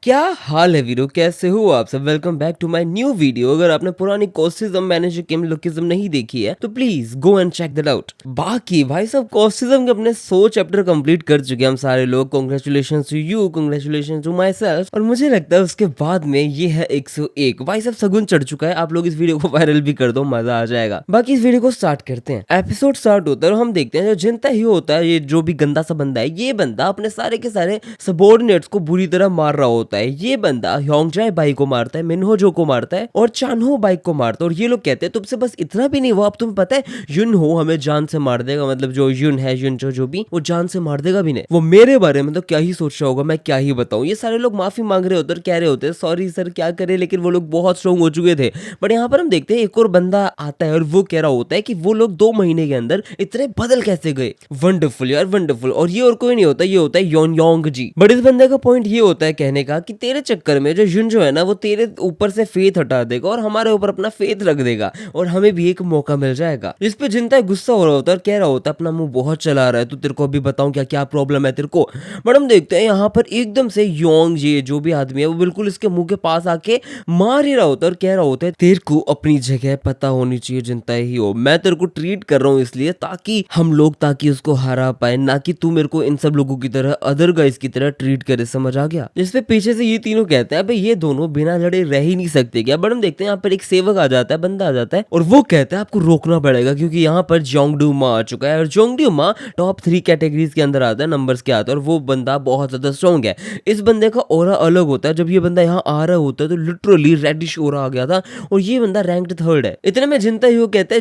क्या हाल है वीरो, कैसे हो आप सब। Welcome back to my new video. अगर आपने पुरानी कॉस्टिज्म मैनेजर किम लुकिज्म नहीं देखी है तो please go and check that out. बाकी भाई सब कॉस्टिज्म के अपने 100 चैप्टर कंप्लीट कर चुके हैं हम सारे लोग। Congratulations to you, congratulations to myself. और मुझे लगता है उसके बाद में ये है 101। भाई सब सगुन चढ़ चुका है। आप लोग इस वीडियो को वायरल भी कर दो, मजा आ जाएगा। बाकी इस वीडियो को स्टार्ट करते हैं। एपिसोड स्टार्ट होता है और हम देखते हैं जो जिनता ही होता है, ये जो भी गंदा सा बंदा है, ये बंदा अपने सारे के सारे सबॉर्डिनेट्स को बुरी तरह मार रहा होता है। ये बंदा ह्योंगजाए बाई को मारता है, मिनहो को मारता है और चानहो बाई को मारता है। और ये लोग कहते हैं तुमसे बस इतना भी नहीं हुआ, अब तुम्हें पता है युन हो हमें जान से मार देगा। मतलब जो युन है, युन जो भी, वो जान से मार देगा भी नहीं। वो मेरे बारे में तो क्या ही सोच रहा होगा, मैं क्या ही बताऊं। ये सारे लोग माफी मांग रहे होते और कह रहे होते हैं सॉरी सर क्या करे, लेकिन वो लोग बहुत स्ट्रॉन्ग हो चुके थे। बट यहाँ पर हम देखते हैं एक और बंदा आता है और वो कह रहा होता है कि वो लोग 2 महीने के अंदर इतने बदल कैसे गए। वंडरफुल यार, वंडरफुल। और ये और कोई नहीं होता, ये होता है योनयोंग जी। बट इस बंदे का पॉइंट ये होता है कहने का कि तेरे चक्कर में जो युन जो है ना, वो तेरे ऊपर से फेथ हटा देगा और हमारे ऊपर अपना फेथ रख देगा और हमें भी एक मौका मिल जाएगा। जिस पे जिनता गुस्सा हो रहा होता है और कह रहा होता है अपना मुंह बहुत चला रहा है, तो तेरे को अभी बताऊं क्या क्या प्रॉब्लम है तेरे को। बट हम देखते हैं यहाँ पर एकदम से योंग जी जो भी आदमी है वो बिल्कुल इसके मुंह के पास आके मार ही रहा होता है और कह रहा होता है तेरे को अपनी जगह पता होनी चाहिए जिनता ही हो। मैं तेरे को ट्रीट कर रहा हूँ इसलिए ताकि उसको हरा पाए, ना कि तू मेरे को इन सब लोगों की तरह अदर गाइस की तरह ट्रीट करे। समझ आ गया। जिसपे पीछे से ये तीनों कहते हैं भाई ये दोनों बिना लड़े रह ही नहीं सकते क्या। बट हम देखते हैं यहाँ पर एक सेवक आ जाता है, बंदा आ जाता है और वो कहता है आपको रोकना पड़ेगा क्योंकि यहाँ पर जोंगडू मा आ चुका है। और जोंगडू मा टॉप 3 कैटेगरीज के अंदर आता है, नंबर्स के आता है, और वो बंदा बहुत ज्यादा स्ट्रॉन्ग है। इस बंदे का ऑरा अलग होता है। जब ये बंदा यहाँ आ रहा होता है तो लिटरली रेडिश ऑरा आ गया था और ये बंदा रैंक्ड 3rd है। इतने में जिनता ही वो कहता है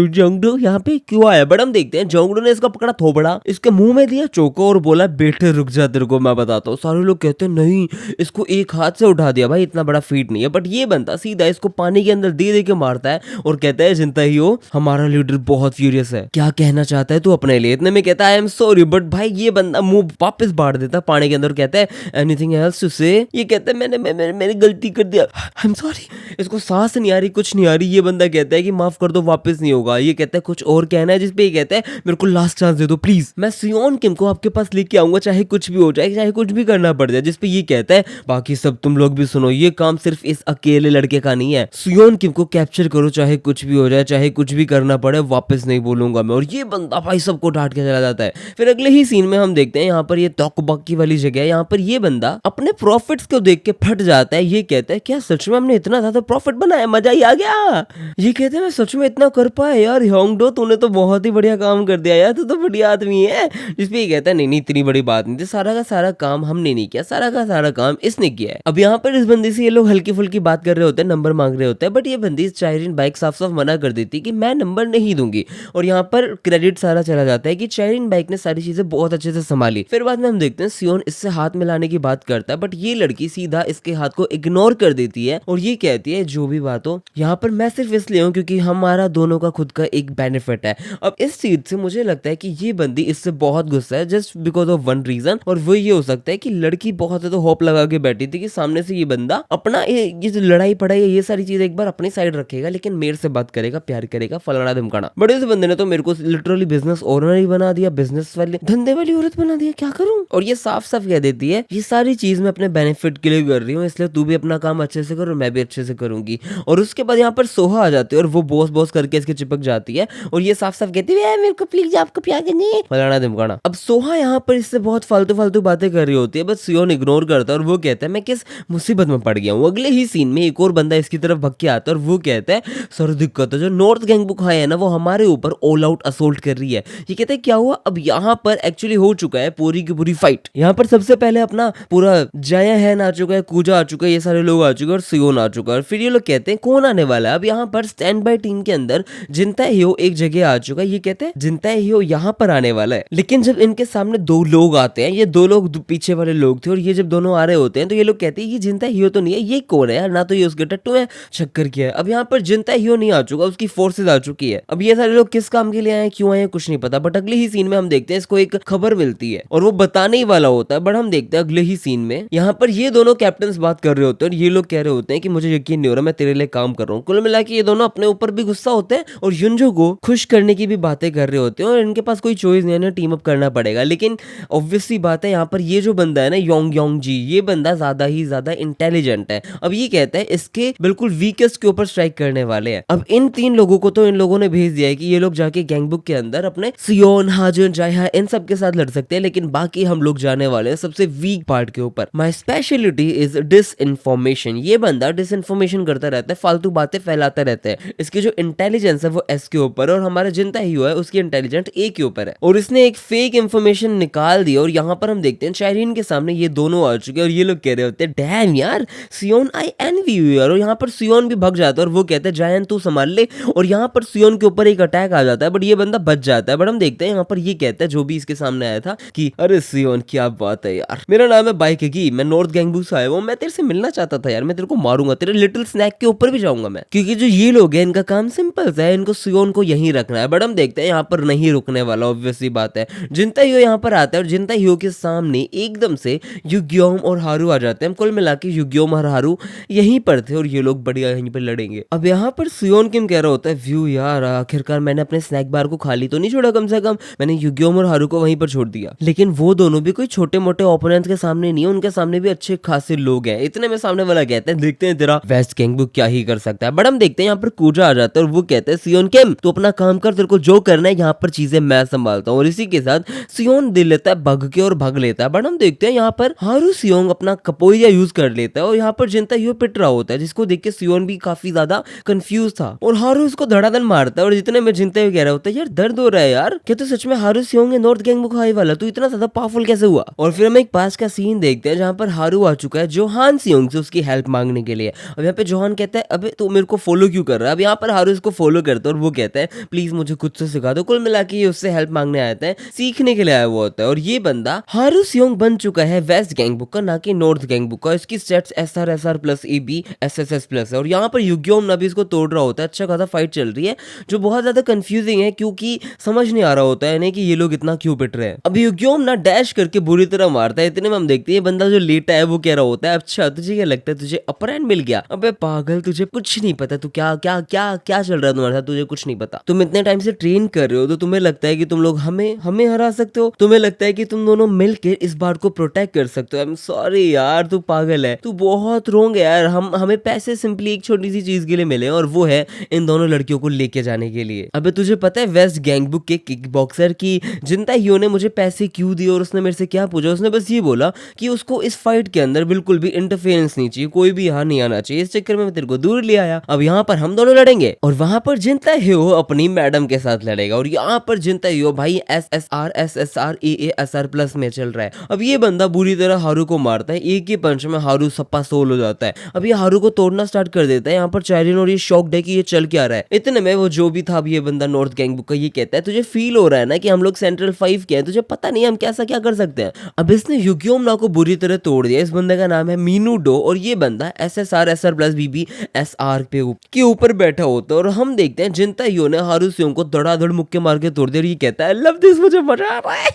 जोंगडू यहाँ पे क्यों आया। बट हम देखते हैं जोंगडू ने इसका पकड़ा थोबड़ा, इसके मुंह में दिया चोको और बोला बेटे रुक जा तेरे को मैं बताता हूँ। सारे लोग कहते हैं नहीं, इसको एक हाथ से उठा दिया भाई, इतना बड़ा फीट नहीं है। बट ये बंदा सीधा इसको पानी के अंदर दे के मारता है और कहता है जिनता ही हो हमारा लीडर बहुत फ्यूरियस है, क्या कहना चाहता है तू अपने लिए। इतने में कहता है आई एम सॉरी। बट भाई ये बंदा मुंह वापस बांट देता है पानी के अंदर, कहता है एनीथिंग एल्स टू से। ये कहता है मैंने गलती कर दिया, आई एम सॉरी। इसको सांस नहीं आ रही, कुछ नहीं आ रही। ये बंदा कहता है कि माफ कर दो, वापस नहीं होगा। ये कहता है कुछ और कहना है, जिसपे ये कहता है मेरे को लास्ट चांस दे दो प्लीज, मैं सियोन किम को आपके पास लेके आऊंगा चाहे कुछ भी हो जाए, चाहे कुछ भी करना पड़ जाए। जिसपे ये कहता है बाकी सब तुम लोग भी सुनो, ये काम सिर्फ इस अकेले लड़के का नहीं है, सियोन किम को कैप्चर करो चाहे कुछ भी हो जाए, चाहे कुछ भी करना पड़े, वापस नहीं बोलूंगा मैं। और ये बंदा भाई सबको डांट के चला जाता है। फिर अगले ही सीन में हम देखते हैं यहाँ पर ये तोकबकी वाली जगह है। यहाँ पर ये बंदा अपने प्रॉफिट्स को देख के फट जाता है। ये कहता है क्या सच में हमने इतना ज्यादा प्रॉफिट बनाया, मजा ही आ गया। ये कहते हैं मैं सच में इतना कर पाया यार ह्योंगडो, तूने तो बहुत ही बढ़िया काम कर दिया यार, तू तो बढ़िया आदमी है। जिसपे ये कहता है नहीं इतनी बड़ी बात नहीं थी, सारा का सारा काम हमने नहीं किया, सारा का सारा काम इसने किया है। अब यहाँ पर इस बंदी से ये लोग हल्की फुल्की बात कर रहे होते हैं, नंबर मांग रहे होते हैं। बट ये बंदी चाइरिन बाइक साफ साफ मना कर देती कि मैं नंबर नहीं दूंगी। और यहाँ पर क्रेडिट सारा चला जाता है कि चाइरिन बाइक ने सारी चीजें बहुत अच्छे से संभाली। फिर बाद में हम देखते हैं सियोन इससे हाथ मिलाने की बात करता है, बट ये लड़की सीधा इसके हाथ को इग्नोर कर देती है और ये कहती है जो भी बात हो यहाँ पर मैं सिर्फ इसलिए हूँ क्योंकि हमारा दोनों का खुद का एक बेनिफिट है। अब इस चीज से मुझे लगता है कि ये बंदी इससे बहुत गुस्सा है just because of one reason, और वो ये हो सकता है कि लड़की बहुत ज्यादा होप लगा के बैठी थी कि सामने से ये बंदा अपना ये जो लड़ाई पड़ाई है ये सारी चीज एक बार अपनी साइड रखेगा, लेकिन मेरे से बात करेगा, प्यार करेगा, फलाना धमकाना। बट इस बंदे ने तो मेरे को लिटरली बिजनेस ओनर ही बना दिया, बिजनेस वाली धंधे वाली औरत बना दिया, क्या करूं। और ये साफ साफ कह देती है ये सारी चीज मैं अपने बेनिफिट के लिए कर रही हूँ, इसलिए तू भी अपना काम अच्छे से कर और मैं भी अच्छे से करूंगी। और उसके बाद यहाँ पर सोहा आ जाती है और वो बॉस बॉस करके इसके चिपक जाती है और ये साफ साफ कहती है मेरे को प्लीज आपको प्यार करनी है, फलाना धमकाना। अब सोहा यहाँ पर इससे बहुत फालतू फालतू बातें कर रही होती है, बस सियोन इग्नोर करता है और वो कहता है मैं किस मुसीबत में पड़ गया हूँ। अगले ही सीन में एक और बंदा इसकी तरफ भग के आता है और वो कहता है सर दिक्कत है, जो नॉर्थ गैंग बुक है ना वो हमारे ऊपर ऑल आउट असोल्ट कर रही है। ये कहते हैं क्या हुआ। अब यहाँ पर एक्चुअली हो चुका है पूरी की पूरी फाइट। यहाँ पर सबसे पहले अपना पूरा जया है आ चुका है, कूजा आ चुका है, ये सारे लोग आ चुके हैं और सियोन आ चुका है। फिर ये लोग कहते हैं कौन आने वाला है। अब यहाँ पर स्टैंड बाय टीम के अंदर जिनता हियो एक जगह आ चुका है। ये कहते हैं जिनता हियो यहाँ पर आने वाला है, लेकिन जब इनके सामने 2 लोग आते हैं, ये 2 लोग पीछे वाले लोग थे और ये जब दोनों आ रहे होते हैं तो ये लोग कहते हैं ये जिनता हियो तो नहीं है, ये कौन है यार, ना तो ये उसके टट्टू है चक्कर किया है। अब यहाँ पर जिनता हियो नहीं आ चुका, उसकी फोर्सेज आ चुकी है। अब ये सारे लोग किस काम के लिए आए, क्यों आए, कुछ नहीं पता। बट अगले ही सीन में हम देखते हैं इसको एक खबर मिलती है और वो बताने ही वाला होता है। बट हम देखते हैं अगले ही सीन में यहाँ पर ये दोनों कैप्टन बात कर रहे होते हैं और ये लोग कह रहे होते हैं कि मुझे यकीन नहीं हो रहा मैं तेरे लिए काम कर रहा हूँ। कुल मिला के ये दोनों अपने ऊपर भी गुस्सा होते हैं और युनजो को खुश करने की भी बातें कर रहे होते हैं और इनके पास कोई चॉइस नहीं है, टीम अप करना पड़ेगा। लेकिन ऑब्वियसली बात है यहाँ पर ये जो बंदा है ना योंग योंग जी, ये बंदा ज्यादा ही ज्यादा इंटेलिजेंट है। अब ये कहता है इसके बिल्कुल वीकेस्ट के ऊपर स्ट्राइक करने वाले हैं। अब इन 3 लोगों को तो इन लोगों ने भेज दिया है कि ये लोग जाके गैंगबुक के अंदर अपने सियोन, हाजुन, जायहा इन सब के साथ लड़ सकते हैं, लेकिन बाकी हम लोग जाने वाले हैं सबसे वीक पार्ट के ऊपर। My speciality is disinformation. ये बंदा डिसइंफॉर्मेशन करता रहता है, फालतू बातें फैलाता रहता है। इसकी जो इंटेलिजेंस है वो एस के ऊपर है और हमारा जिंता हीरो है उसकी इंटेलिजेंस ए के ऊपर है। और इसने एक फेक इंफॉर्मेशन निकाल दी और यहाँ पर हम देखते हैं चायरीन के सामने ये दोनों आ चुके हैं और ये लोग कह रहे होते हैं डैम यार सियोन आई एनवी यू यार। और यहाँ पर सियोन भी भग जाता है और वो कहता है जायन तू संभाल ले। और यहाँ पर सियोन के ऊपर एक अटैक आ जाता है बट ये बंदा बच जाता है। बट हम देखते हैं यहाँ पर ये कहता है जो भी इसके सामने आया था कि अरे सियोन क्या बात है यार, मेरा नाम है बाइकेगी, मैं नॉर्थ गैंगबुक से आया हूँ, मैं तेरे से मिलना चाहता था यार, मैं तेरे को मारूंगा, तेरे लिटिल स्नैक के ऊपर भी जाऊंगा मैं। क्योंकि जो ये लोग हैं इनका काम सिंपल है, इनको सियोन को यहीं रखना है। बट हम देखते हैं यहाँ पर नहीं रुकने वाला, ऑब्वियसली बात है। जिंता हीरो यहाँ पर आता है और जिंता हीरो के सामने एकदम से युग्योम और हारू आ जाते हैं। कुल मिला के युग्योम और हारू यहीं पर थे और ये लोग बढ़िया यहीं पर लड़ेंगे। अब यहाँ पर सियोन किम कह रहा होता है व्यू यार आखिरकार मैंने अपने स्नैक बार को खाली तो नहीं छोड़ा, कम से कम मैंने युग्योम और हारू को वहीं पर छोड़ दिया। लेकिन वो दोनों भी कोई छोटे मोटे ओपोनेंट्स के सामने नहीं है, उनके सामने भी अच्छे खासे लोग हैं। इतने में सामने वाला कहते हैं देखते हैं तेरा वेस्ट गैंगबुक क्या ही कर सकता है। बट हम देखते हैं यहाँ पर कूजा आ जाता है और वो कहते हैं सियोन किम तू अपना काम कर, तेरे को जो करना है यहाँ पर चीजें मैं संभालता हूँ। और इसी के साथ सियोन दिल लेता है भग के और भग लेता है। बट हम देखते हैं यहाँ पर हारू सियोंग अपना कपोइया यूज कर लेता है और यहाँ पर जिंता हीरो पिट रहा होता है, जिसको देख के सियोन भी काफी ज्यादा कंफ्यूज था और हारू उसको धड़ाधड़ मारता है। और जितने में जिंता हीरो कह रहा होता है यार दर्द हो रहा है यार, क्या तू सच में हारू सियोंग है नॉर्थ गैंगबुक हाई वाला, तू इतना ज्यादा पावरफुल कैसे हुआ। और फिर हम एक पास का सीन देखते हैं जहाँ पर हारू आ चुका है जोहान सियोंग से उसकी हेल्प मांगने के लिए। अब यहाँ पे जोहान कहता है अबे तू मेरे को फॉलो क्यों कर रहा है। अब यहाँ पर हारू इसको फॉलो करता है और वो कहता है प्लीज मुझे खुद से सिखा दो। कुल मिला के ये उससे हेल्प मांगने आया है, सीखने के लिए आया हुआ होता है। और ये बंदा हारू सियोंग बन चुका है वेस्ट गैंगबुक का, ना कि नॉर्थ गैंगबुक का। इसकी states SR plus AB SSS plus है। और यहाँ पर युग्योम ना भी इसको तोड़ रहा होता है। अच्छा खासा फाइट चल रही है जो बहुत ज्यादा कंफ्यूजिंग है क्योंकि समझ नहीं आ रहा होता है कि ये लोग इतना क्यों पिट रहे हैं। अब युग्योम ना डैश करके बुरी तरह मारता है। इतने में हम देखते हैं बंदा जो लेटा है वो कह रहा होता है अच्छा तुझे क्या लगता है तुझे अपर हैंड मिल गया। अबे पागल तुझे कुछ नहीं पता, तू क्या क्या क्या क्या चल रहा है तुम्हारे साथ, तुझे कुछ नहीं पता। तुम इतने टाइम से ट्रेन कर रहे हो तो तुम्हें लगता है कि तुम लोग हमें हरा सकते हो, तुम्हें लगता है कि तुम दोनों मिलकर इस बार को प्रोटेक्ट कर सकते हो। आई एम सॉरी यार तू पागल है, तू बहुत रोंग है यार। हमें पैसे सिंपली एक छोटी सी चीज के लिए मिले और वो है इन दोनों लड़कियों को लेके जाने के लिए। अबे तुझे पता है वेस्ट गैंगबुक के किक बॉक्सर की जिंता हीरो ने मुझे पैसे क्यों दिए और उसने मेरे से क्या पूछा। उसने बस ये बोला कि उसको इस फाइट के अंदर बिल्कुल भी इंटरफेरेंस नहीं चाहिए, कोई भी यहाँ नहीं आना चाहिए। इस चक्कर में मैं तेरे को दूर ले आया। अब यहाँ पर हम दोनों लड़ेंगे और वहां पर जिंता हीरो अपनी मैडम के साथ लड़ेगा। और यहाँ पर जिंता हीरो भाई SSR AA प्लस में चल रहा है। अब ये बंदा बुरी तरह हारू को मारता है, एक ही पंच में हारू सप्पा सोल हो जाता है। अब ये हारू को तोड़ना स्टार्ट कर देता है। यहाँ पर चायरीन और ये शॉक्ड है कि ये चल क्या रहा है। इतने में वो जो भी था अब ये बंदा नॉर्थ गैंगबुक का ये कहता है तुझे फील हो रहा है ना कि हम लोग सेंट्रल 5 के हैं, तुझे पता नहीं हम कैसा क्या कर सकते हैं। अब इसने युग्योम ना को बुरी तरह तोड़ दिया। इस बंदे का नाम है मीनू डो और ये बंदा SSR प्लस BB SR के ऊपर बैठा होता है। और हम देखते हैं जिंता हीरो ने हारू सियोंग को धड़ाधड़ मुक्के मार के तोड़ दिया और ये कहता है लव दिस, मुझे मजा आ रहा है।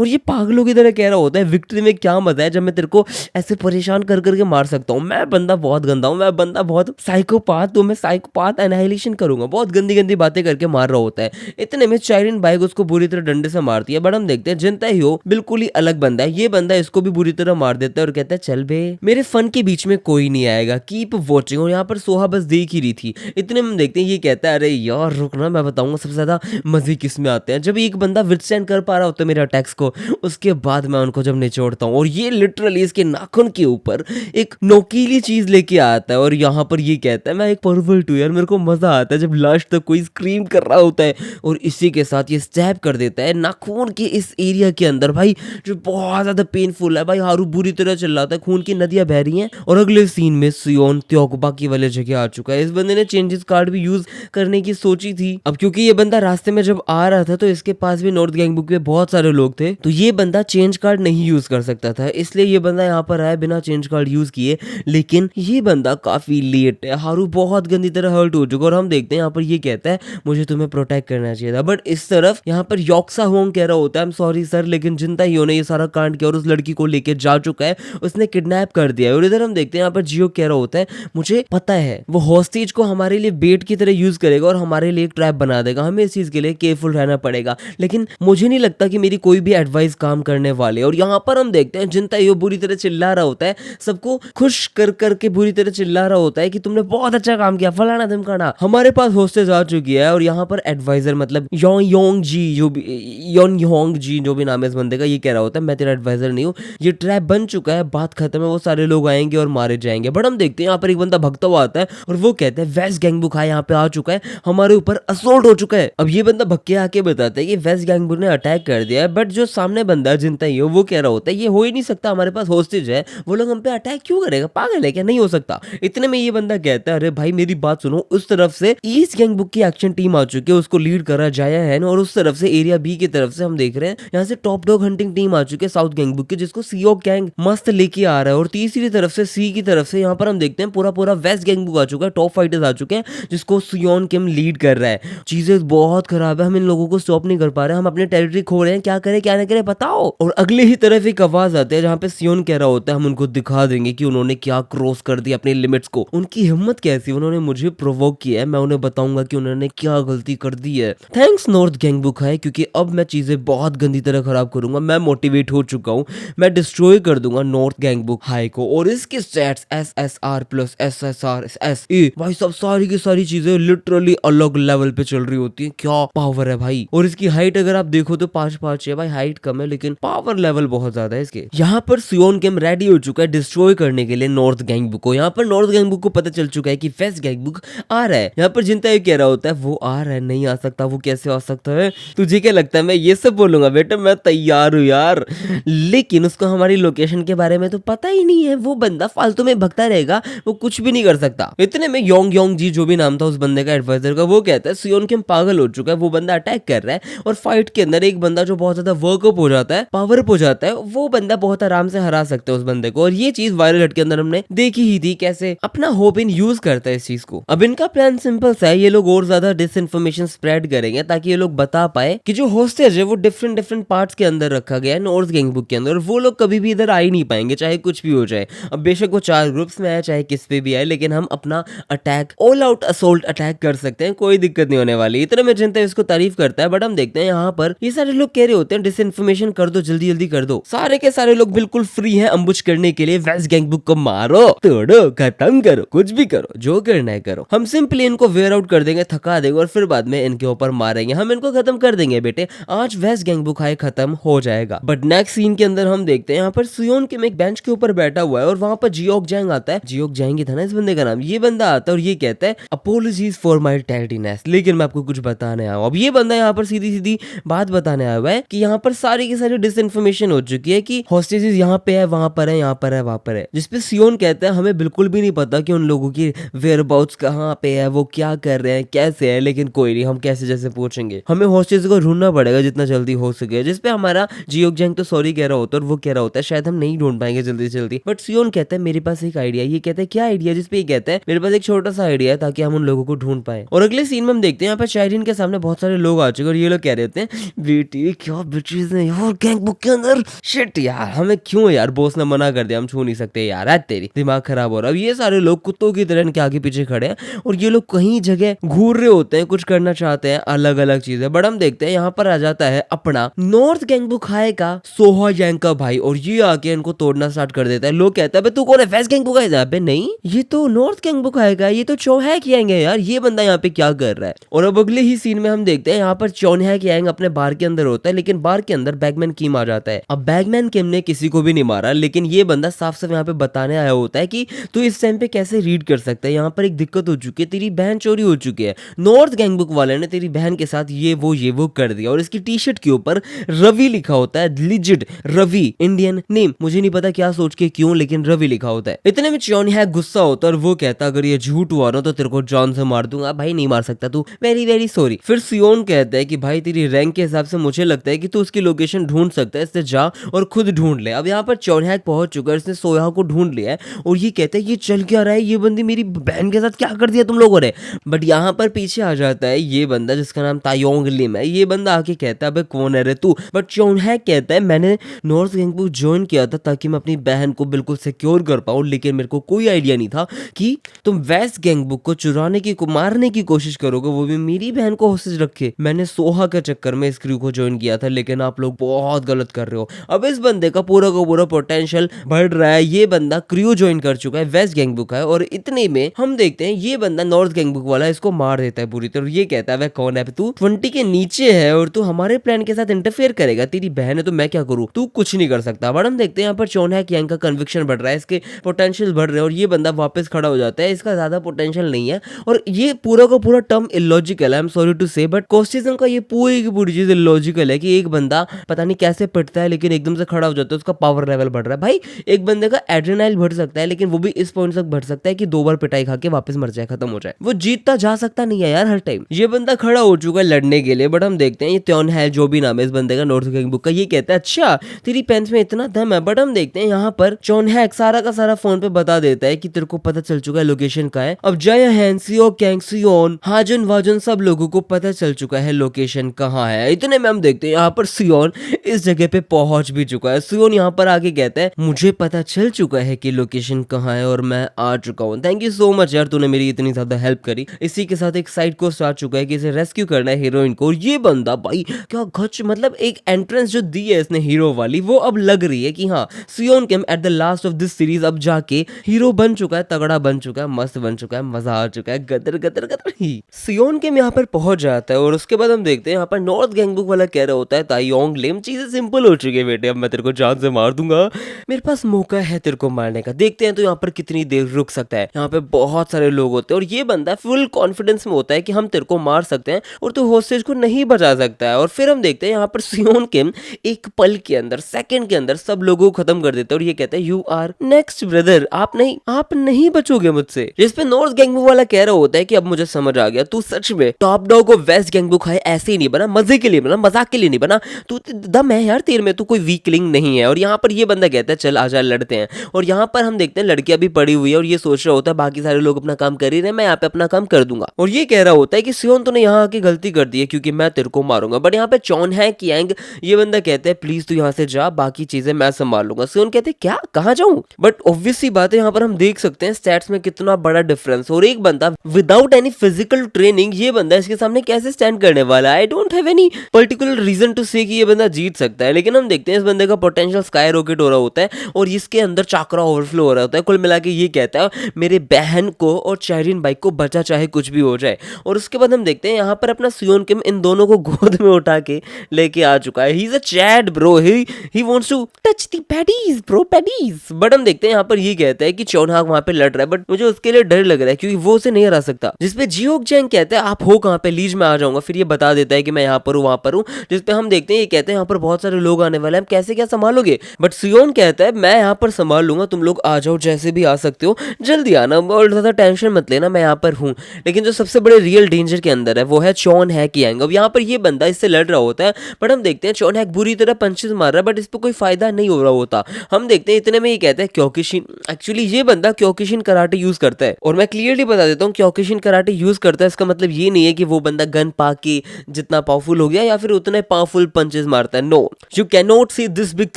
और ये पागलों की तरह कह रहा होता है विक्ट्री में क्या मजा है जब मैं तेरे को ऐसे परेशान कर करके मार सकता हूँ। मैं बंदा बहुत गंदा हूँ, मैं बंदा बहुत साइकोपाथ हूँ, मैं साइकोपाथ एनाहिलेशन करूंगा। बहुत गंदी गंदी बातें करके मार रहा होता है। इतने में चायरीन बाइक उसको बुरी तरह डंडे से मारती है। बट हम देखते हैं जिंता हीरो बिल्कुल ही अलग बंदा है। ये बंदा इसको भी बुरी तरह मार देता है और कहता है चल बे मेरे फन के बीच में कोई नहीं आएगा, कीप वॉचिंग। और यहाँ पर सोहा बस देख ही रही थी। इतने में देखते हैं ये कहता है अरे यार रुकना, मैं बताऊंगा सबसे ज्यादा मजे किस में आते हैं जब एक बंदा विथस्टैंड कर पा रहा होता है मेरे अटैक्स को, उसके बाद मैं उनको जब निचोड़ता हूँ। और ये लिटरली इसके नाखून के ऊपर एक नोकीली चीज लेके आता है और यहाँ पर ये कहता है मैं एक परवर्ट हूँ यार, मेरे को मजा आता है जब लास्ट तक कोई स्क्रीम कर रहा होता है। और इसी के साथ ये स्टैब कर देता है नाखून के इस एरिया के अंदर भाई, जो बहुत ज्यादा पेनफुल है भाई। हारू बुरी तरह चिल्ला रहा था, खून की नदियां बह रही हैं। और अगले सीन में सियोन त्योकबा की वाले जगह आ चुका है। इस बंदे ने चेंजेस कार्ड भी यूज करने की सोची थी। अब क्योंकि ये बंदा रास्ते में जब आ रहा था तो इसके पास भी नॉर्थ गैंगबुक में बहुत सारे लोग थे, तो ये बंदा चेंज कार्ड नहीं यूज कर सकता था, इसलिए ये बंदा यहाँ पर आया बिना चेंज कार्ड यूज किए। लेकिन ये बंदा काफी लेट है, हारू बहुत गंदी तरह हर्ट हो चुका। और हम देखते हैं यहाँ पर ये कहता है मुझे तुम्हें प्रोटेक्ट करना चाहिए था। बट इस तरफ यहाँ पर योक्सा होंग कह रहा होता है आई एम सॉरी सर, लेकिन जिंता हीरो ने ये सारा कांड किया और उस लड़की को लेके जा चुका है, उसने किडनैप कर दिया है। और इधर हम देखते हैं यहाँ पर जियो कह रहा होता है मुझे पता है वो हॉस्टेज को हमारे लिए बेट की तरह यूज करेगा और हमारे लिए एक ट्रैप बना देगा, हमें इस चीज के लिए केयरफुल रहना पड़ेगा। लेकिन मुझे नहीं लगता कि मेरी कोई भी एडवाइस काम करने वाले। और यहाँ पर हम देखते देखते हैं जिनता यो बुरी तरह चिल्ला रहा होता है, सबको खुश कर करके बुरी तरह चिल्ला रहा होता है कि तुमने बहुत अच्छा काम किया, फलाना धमकाना। हमारे पास होस्टेज आ चुकी है और यहाँ पर एडवाइजर मतलब योंग जी जो भी नाम है इस बंदे का, ये कह रहा होता है मैं तेरा एडवाइजर नहीं हूँ, ये ट्रैप बन चुका है, बात खत्म है, वो सारे लोग आएंगे और मारे जाएंगे। बट हम देखते हैं यहाँ पर एक बंदा भगता हुआ आता है और वो कहता है वेस्ट गैंगबुक यहाँ पे आ चुका है, हमारे ऊपर असोल्ट हो चुका है। अब ये बंदा भग के आके बताता है कि वेस्ट गैंगबुक ने अटैक कर दिया है, बट जो सामने बंदा जिनता ही हो वो कह रहा होता है ये हो ही नहीं सकता, हमारे पास होस्टेज है, वो लोग हम पे अटैक क्यों करेगा, पागल है क्या, नहीं हो सकता। इतने में ये बंदा कहता है अरे भाई मेरी बात सुनो, उस तरफ से ईस्ट गैंगबुक की एक्शन टीम आ चुकी है, उसको लीड कर रहा जाया है और उस तरफ से एरिया बी की तरफ से हम देख रहे हैं यहाँ से टॉप डॉग हंटिंग टीम आ चुकी है साउथ गैंगबुक की, जिसको सीओ गैंग मस्त लेके आ रहा है। और तीसरी तरफ से सी की तरफ से यहाँ पर हम देखते हैं पूरा वेस्ट गैंगबुक आ चुका है, टॉप फाइटर्स आ चुके हैं जिसको सियोन किम लीड कर रहा है। चीजें बहुत खराब है, हम इन लोगों को स्टॉप नहीं कर पा रहे, हम अपने टेरिटरी खो रहे हैं, क्या करें क्या ना करें बताओ। और अगले ही तरफ एक आवाज आती है जहाँ पे सियोन कह रहा होता है हम उनको दिखा देंगे कि उन्होंने क्या क्रॉस कर दिया अपनी लिमिट्स को, उनकी हिम्मत कैसी, उन्होंने मुझे प्रोवोक किया है, मैं उन्हें बताऊंगा कि उन्होंने क्या गलती कर दी है। थैंक्स नॉर्थ गैंगबुक है, क्योंकि अब मैं चीजें बहुत गंदी तरह खराब करूंगा, मैं मोटिवेट हो चुका हूँ, मैं डिस्ट्रॉय कर दूंगा नॉर्थ गैंगबुक हाई को। और इसके stats SSR plus SSR SE भाई सब सारी की सारी चीजें लिटरली अलग लेवल पे चल रही होती है, क्या पावर है भाई। और इसकी हाइट अगर आप देखो तो 5'5" है भाई, हाइट कम है लेकिन पावर लेवल बहुत ज्यादा है इसके। यहाँ पर सियोन किम रेडी हो चुका है डिस्ट्रॉय करने के लिए नॉर्थ गैंगबुक को। यहाँ पर नॉर्थ गैंगबुक को पता चल चुका है कि वेस्ट गैंगबुक आ रहा है। यहाँ पर जिनता ये कह रहा होता है वो आ रहा है, नहीं आ सकता, वो कैसे आ सकता है, तुझे क्या लगता है मैं ये सब बोलूंगा, बेटा मैं तैयार हूँ यार। लेकिन उसको हमारी लोकेशन के बारे में तो पता ही नहीं है, वो बंदा फालतू में भगता रहेगा, वो कुछ भी नहीं कर सकता। इतने में योंग जी जो भी नाम था उस बंदे का एडवाइजर का, वो कहता है सियोन किम पागल हो चुका है, वो बंदा अटैक कर रहा है और फाइट के अंदर एक बंदा जो बहुत ज्यादा वर्कअप हो जाता है, पावर अप हो जाता है, वो बंदा बहुत आराम से हरा सकता है उस बंदे को। और ये चीज वायरल हट के अंदर हमने देखी ही थी कैसे अपना होप इन यूज करता है इस चीज को। अब इनका प्लान सिंपल सा है, ये लोग और ज्यादा डिसइंफॉर्मेशन स्प्रेड करेंगे ताकि ये लोग बता पाए कि जो होस्टेज है वो डिफरेंट पार्ट्स के अंदर रखा गया है नॉर्थ गैंगबुक के अंदर, वो लोग कभी भी इधर आ ही नहीं पाएंगे चाहे कुछ भी हो जाए। अब बेशक वो 4 ग्रुप्स में आए चाहे किस पे भी आए, लेकिन हम अपना attack all out assault attack कर सकते हैं, कोई दिक्कत नहीं होने वाली। इतना में जनता इसको तारीफ करता है। बट हम देखते हैं यहाँ पर ये सारे लोग कह रहे होते हैं डिसइंफॉर्मेशन कर दो, जल्दी जल्दी कर दो। सारे के सारे लोग बिल्कुल फ्री हैं अम्बुश करने के लिए, वेस्ट गैंगबुक को मारो तोड़ो खत्म करो, कुछ भी करो, जो करना है करो। हम सिंपली इनको वेयर आउट कर देंगे, थका देंगे और फिर बाद में इनके ऊपर मारेंगे, हम इनको खत्म कर देंगे बेटे, आज वेस्ट गैंगबुक हाई खत्म हो जाएगा। बट नेक्स्ट सीन के अंदर हम देखते हैं यहाँ पर सियोन किम एक बेंच के ऊपर बैठा हुआ है और वहां पर जियोक जैंग आता है, जियोक जैंग ही था ना इस बंदे का नाम। ये बंदा आता है और ये कहता है अपोलॉजीज फॉर माय टैर्डीनेस, लेकिन मैं आपको कुछ बताने आया हूं। अब ये बंदा यहाँ पर सीधी सीधी बात बताने आया हुआ है कि यहाँ पर सारी की सारी डिसइंफॉर्मेशन हो चुकी है कि हॉस्टेजेस यहाँ पे है, वहां पर है, यहाँ पर है, वहां पर है, जिसपे सियोन कहता है हमें बिल्कुल भी नहीं पता कि उन लोगों की वेयरअबाउट्स कहाँ पे है, वो क्या कर रहे हैं, कैसे है, लेकिन कोई नहीं, हम कैसे जैसे पूछेंगे, हमें हॉस्टेज को ढूंढना पड़ेगा जितना जल्दी हो सके। जिसपे हमारा जियोक जैंग तो सॉरी कह रहा होता है और वो कह रहा होता है शायद हम नहीं ढूंढ पाएंगे जल्दी से जल्दी। बट सियोन कहता है मेरे पास एक आइडिया, ये कहता है क्या आइडिया, जिसपे ये कहता है मेरे पास एक छोटा सा आइडिया है ताकि हम उन लोगों को ढूंढ पाए। और अगले सीन में हम देखते हैं यहाँ पर शायरीन के सामने बहुत सारे लोग आ चुके और ये लोग कह रहे होते हैं बेटी क्या बिचीज है यार गैंगबुक के अंदर, शिट यार हमें क्यों यार बॉस ने मना कर दिया, हम छू नहीं सकते यार, आज तेरी दिमाग खराब हो रहा है। अब ये सारे लोग कुत्तों की तरह इनके आगे पीछे खड़े हैं और ये लोग कहीं जगह घूर रहे होते हैं, कुछ करना चाहते हैं, अलग अलग चीजें। बट हम देखते हैं यहाँ पर आ जाता है अपना नॉर्थ गैंगबुक हाई का सोहा जैंग का भाई और ये आके इनको तोड़ना स्टार्ट कर देता है। लोग कहते हैं तू कौन है, वेस्ट गैंगबुक हाई? अबे नहीं, ये तो नॉर्थ गैंगबुक हाई का, ये तो चौहैक यांग है यार, ये बंदा यहाँ पे क्या कर रहा है। और अब अगले ही सीन में हम देखते हैं यहाँ पर चौहैक यांग अपने बार के अंदर होता है, लेकिन बार के अंदर बैगमैन किम आ जाता है। अब बैगमैन किम ने किसी को भी नहीं मारा, लेकिन ये बंदा साफ साफ यहाँ पे बताने आया होता है कि तू इस टाइम पे कैसे रीड कर सकता है, यहाँ पर एक दिक्कत हो चुकी है, तेरी बहन चोरी हो चुकी है, नॉर्थ गैंगबुक वाले ने तेरी बहन के साथ ये वो कर दिया। और इसकी टी शर्ट के ऊपर रवि लिखा होता है, लिजिट रवि, इंडियन नेम, मुझे नहीं पता क्या सोच के क्यों, लेकिन रवि लिखा होता है। इतने में चौहैक गुस्सा होता है और वो कहता अगर ये झूठ हुआ ना तो तेरे को जान से मार दूंगा। भाई नहीं मार सकता तू, वेरी वेरी सॉरी। फिर सियोन कहता है कि भाई तेरी रैंक के हिसाब से मुझे लगता है कि तू उसकी लोकेशन ढूंढ सकता है, इससे जा और खुद ढूंढ ले। अब यहाँ पर चौहैक पहुंच चुका है, इसने सोया को ढूंढ लिया है और ये कहता है ये चल क्या रहा है, ये बंदी मेरी बहन के साथ क्या कर दिया तुम लोगों ने। बट यहाँ पर पीछे आ जाता है ये बंदा जिसका नाम तायोंग लिम है। ये बंदा आके कहता है अबे कौन है रे तू। बट चौहैक कहता है मैंने नॉर्थ गैंगबुक ज्वाइन किया था ताकि मैं अपनी बहन को बिल्कुल सिक्योर कर पाऊं, लेकिन मेरे को कोई आइडिया नहीं था कि तुम वेस्ट गैंगबुक को चुराने की मारने की कोशिश करोगे, वो भी मेरी बहन को होस्टेज रखे। मैंने सोहा के चक्कर में इस क्रू को ज्वाइन किया था, लेकिन आप लोग बहुत गलत कर रहे हो। अब इस बंदे बंदे का पूरा पोटेंशियल बढ़ रहा है। ये बंदा क्रू ज्वाइन कर चुका है, वेस्ट गैंगबुक है, और इतने में हम देखते हैं ये बंदा नॉर्थ गैंगबुक वाला इसको मार देता है पूरी तरह। ये कहता है वह कौन है, तू 20 के नीचे है और तू हमारे प्लान के साथ इंटरफेयर करेगा, तेरी बहन है तो मैं क्या करूं, तू कुछ नहीं कर सकता। बट हम देखते हैं यहाँ पर चॉन हैक यांग का कन्विक्शन बढ़ रहा है, इसके पोटेंशियल बढ़ रहे हैं और ये बंदा वापस खड़ा हो जाता है। इसका ज्यादा पोटेंशियल नहीं है और ये पूरा का पूरा टर्म इलॉजिकल है, आई एम सॉरी टू से, बट कॉस्टिज्म का ये पूरी की पूरी चीज इलॉजिकल है कि एक बंदा पता नहीं कैसे पिटता है लेकिन एकदम से खड़ा हो जाता है, उसका पावर लेवल बढ़ रहा है। भाई एक बंदे का एड्रेनाइल बढ़ सकता है लेकिन वो भी इस पॉइंट तक बढ़ सकता है कि 2 बार पिटाई खा के वापस मर जाए, खत्म हो जाए। वो जीतता जा सकता नहीं है यार हर टाइम। ये बंदा खड़ा हो चुका है लड़ने के लिए, बट हम देखते हैं ये त्योन है जो भी नाम है इस बंदे का नॉर्थ गैंगबुक का, ये कहता है अच्छा तेरी पेंस में इतना दम है। बट हम देखते हैं यहाँ पर चॉन हैक सारा का सारा फोन पे बता देता है कि तेरे को पता चल चुका है लोकेशन का है। अब जय हैंसी और कैंगसियोन हाजन वाजन सब लोगों को पता चल चुका है लोकेशन कहाँ है। इतने में हम देखते हैं यहाँ पर सियोन इस जगह पे पहुंच भी चुका है। सियोन यहाँ पर आके कहता है मुझे पता चल चुका है कि लोकेशन कहाँ है और मैं आ चुका हूँ। थैंक यू सो मच यार, तूने मेरी इतनी ज्यादा हेल्प करी। इसी के साथ एक साइड क्वेस्ट आ चुका है कि इसे रेस्क्यू करना है हीरोइन को। और ये बंदा भाई क्या गच, मतलब एक एंट्रेंस जो दी है इसने हीरो वाली, वो अब लग रही है कि हाँ Siyeon Kim at the last of this series अब जाके हीरो बन चुका है, तगड़ा बन चुका है, मस्त बन चुका है, मजा आ चुका है, गदर गदर गदर ही। सियोन किम यहाँ पर पहुंच जाता है और उसके बाद हम देखते हैं यहाँ पर नॉर्थ गैंगबुक वाला कह रहा होता है ताइयोंग लिम चीजें सिंपल हो चुकी है बेटे, अब मैं तेरे को जान से मार दूंगा, मेरे पास मौका है तेरे को मारने का, देखते हैं तो यहाँ पर कितनी देर रुक सकता है। यहाँ पे बहुत सारे लोग होते हैं और ये बंदा फुल कॉन्फिडेंस में होता है कि हम तेरे को मार सकते हैं और तू होस्टेज को नहीं बचा सकता है। और फिर हम देखते हैं यहाँ पर सियोन किम एक पल के अंदर, सेकंड के अंदर सब लोगों को खत्म कर देता है और ये कहता है यू आर नेक्स्ट ब्रदर, आप नहीं बचोगे मुझसे। जिस पे नॉर्थ गैंगबुक वाला कह रहा होता है कि अब मुझे समझ आ गया, तू सच में टॉप डॉग को वेस्ट गैंगबुक है ऐसे ही नहीं बना, मजे के लिए बना, मजाक के लिए नहीं बना, तू दम है यार तेरे में, तू कोई वीकलिंग नहीं है। और यहाँ पर ये बंदा कहता है चल आजा लड़ते हैं। और यहाँ पर हम देखते हैं लड़कियां भी पड़ी हुई है और ये सोच रहा होता है बाकी सारे लोग अपना काम कर ही रहे हैं, मैं यहाँ पे अपना काम कर दूंगा। और ये कह रहा होता है कि सियोन तूने यहाँ आके गलती कर दी है क्योंकि मैं तेरे को मारूंगा। बट यहाँ पे चॉन है कि यांग ये बंदा कहता है प्लीज तू यहाँ से जा, बाकी चीजें मैं संभाल लूंगा। सियोन कहते हैं क्या, कहाँ जाऊं? बट ऑब्वियस सी बात है यहाँ पर हम देख सकते हैं स्टैट्स में कितना बड़ा डिफरेंस। और एक बंदा विदाउट एनी फिजिकल ट्रेनिंग, ये बंदा इसके सामने कैसे स्टैंड करने वाला है? I don't have any particular reason to say कि ये बंदा जीत सकता है। लेकिन हम देखते हैं इस बंदे का पोटेंशियल स्काई रॉकेट हो रहा होता है और इसके अंदर चाकरा ओवरफ्लो हो रहा होता है। कुल मिला के ये कहता है मेरे बहन को और चैरिन बाइक को बचा चाहे कुछ भी हो जाए। और उसके बाद हम देखते हैं यहाँ पर अपना सियोन किम इन दोनों को गोद में उठा के लेके आ चुका है। He is a chat bro, he wants to touch the paddies bro, paddies. But हम देखते हैं यहाँ पर ये कहता है कि चौनहाग वहां पे लड़ रहा है बट मुझे उसके लिए डर लग रहा है क्योंकि वो उसे नहीं हरा सकता। जिसपे जियोक जैंग कहता है आप हो कहाँ पे? लीज में आ जाऊंगा। फिर ये बता देता है कि मैं यहाँ पर हूँ, वहां पर हूँ। जिसपे हम देखते हैं ये कहते हैं यहाँ पर बहुत सारे लोग आने वाले हैं, कैसे क्या संभालोगे? बट सियोन कहता है मैं यहाँ पर संभाल लूंगा, तुम लोग आ जाओ जैसे भी आ सकते हो, जल्दी आना और ज्यादा टेंशन मत लेना, मैं यहाँ पर हूँ। लेकिन जो सबसे बड़े रियल डेंजर के अंदर है वो है चॉन हैक यांग। अब यहाँ पर ये बंदा इससे लड़ रहा होता है बट हम देखते हैं चॉन हैक बुरी तरह पंचेस मार रहा है बट इस पर कोई फायदा नहीं हो रहा होता। हम देखते हैं इतने में ये कहता है क्योकिशिन, एक्चुअली ये बंदा क्योकिशिन कराटे यूज करता है। और मैं क्लियरली बता देता हूँ क्योकिशिन कराटे यूज करता है इसका मतलब ये नहीं है कि वो बंदा गन पा के जितना पावरफुल हो गया या फिर उतने पावरफुल पंचेस मारता है। No, you can not say this big